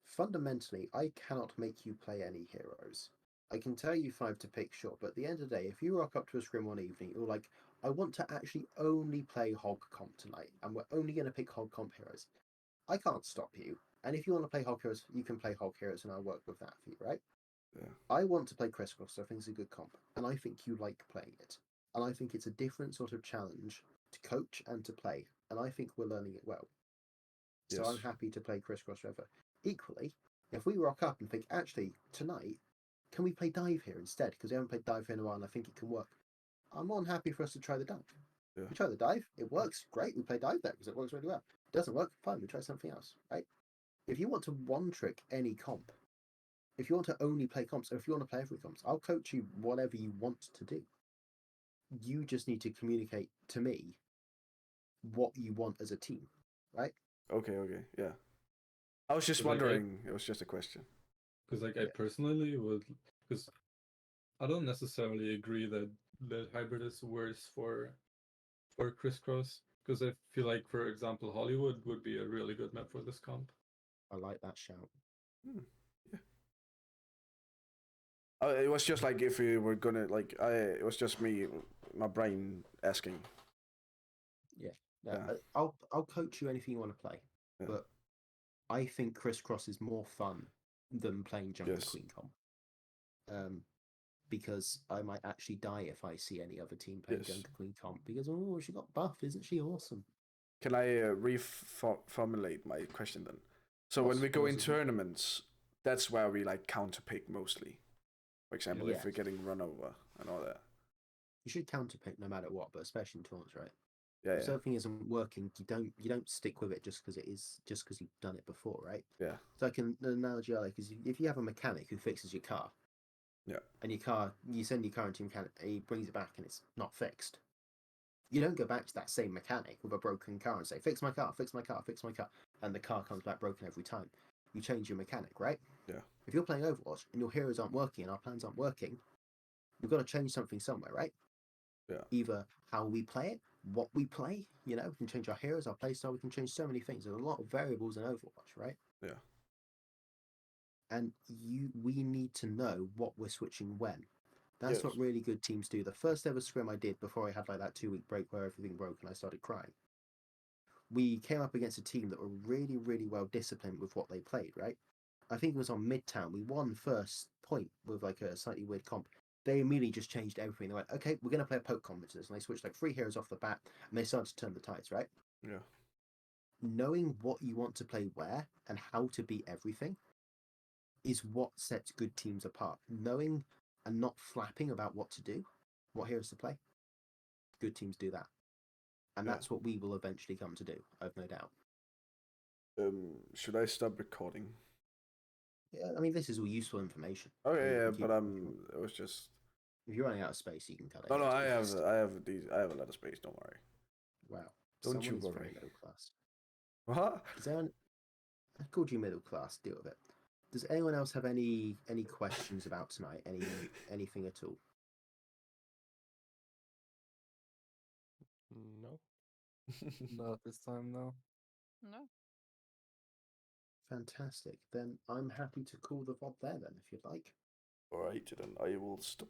fundamentally I cannot make you play any heroes I can tell you 5 to pick, sure, but at the end of the day, if you rock up to a scrim one evening, you're like, I want to actually only play Hog Comp tonight, and we're only going to pick Hog Comp heroes. I can't stop you. And if you want to play Hog heroes, you can play Hog heroes, and I'll work with that for you, right? Yeah. I want to play Crisscross, so I think it's a good comp, and I think you like playing it. And I think it's a different sort of challenge to coach and to play, and I think we're learning it well. So I'm Yes. happy to play Crisscross River. Equally, if we rock up and think, actually, tonight, can we play Dive here instead? Because we haven't played Dive here in a while and I think it can work. I'm more than happy for us to try the Dive. Yeah. We try the Dive, it works, great, we play Dive there because it works really well. It doesn't work, fine, we try something else, right? If you want to one-trick any comp, if you want to only play comps, or if you want to play every comps, I'll coach you whatever you want to do. You just need to communicate to me what you want as a team, right? Okay, yeah. I was just But, like, wondering. It was just a question. Because like I Yeah. personally would, because I don't necessarily agree that hybrid is worse for Crisscross. Because I feel like, for example, Hollywood would be a really good map for this comp. I like that shout. Yeah. It was just like if we were gonna like. It was just me, my brain asking. No, Yeah. I'll coach you anything you want to play, Yeah. but I think Crisscross is more fun than playing Jungle Yes. Queen comp. Because I might actually die if I see any other team playing Yes. Jungle Queen comp. Because oh, she got buffed, isn't she awesome? Can I reformulate my question then? So when What's- we go in what's it- tournaments, that's where we like counterpick mostly. For example, if Yeah. we're getting run over and all that. You should counterpick no matter what, but especially in tournaments, right? Yeah, If yeah, something isn't working, you don't stick with it just because you've done it before, right? yeah. So an analogy I like is if you have a mechanic who fixes your car, Yeah. and you send your car into a mechanic, and he brings it back and it's not fixed. You don't go back to that same mechanic with a broken car and say, fix my car, fix my car, fix my car, and the car comes back broken every time. You change your mechanic, right? Yeah. If you're playing Overwatch and your heroes aren't working and our plans aren't working, we've got to change something somewhere, right? Yeah. Either how we play it, what we play, we can change our heroes, our playstyle, we can change so many things. There's a lot of variables in Overwatch, right? Yeah. And we need to know what we're switching when. That's Yes. what really good teams do. The first ever scrim I did before I had like that 2-week break where everything broke and I started crying. We came up against a team that were really, really well disciplined with what they played, right? I think it was on Midtown. We won first point with like a slightly weird comp. They immediately just changed everything. They went, okay, we're going to play a poke comp into this. And they switched like 3 heroes off the bat and they started to turn the tides, right? Yeah. Knowing what you want to play where and how to beat everything is what sets good teams apart. Knowing and not flapping about what to do, what heroes to play, good teams do that. And Yeah. that's what we will eventually come to do, I've no doubt. Should I stop recording? Yeah, I mean, this is all useful information. Oh You yeah, can yeah, keep but it if you want. it was just. If you're running out of space, you can cut it. No, out I to have, waste. I have these, I have a lot of space. Don't worry. Wow. Don't Someone you is very worry. middle class. What? Is there I called you middle class, deal with it. Does anyone else have any questions about tonight? Anything at all? No. Not this time, no. No. Fantastic. Then I'm happy to call the VOD there then, if you'd like. Alright, then I will stop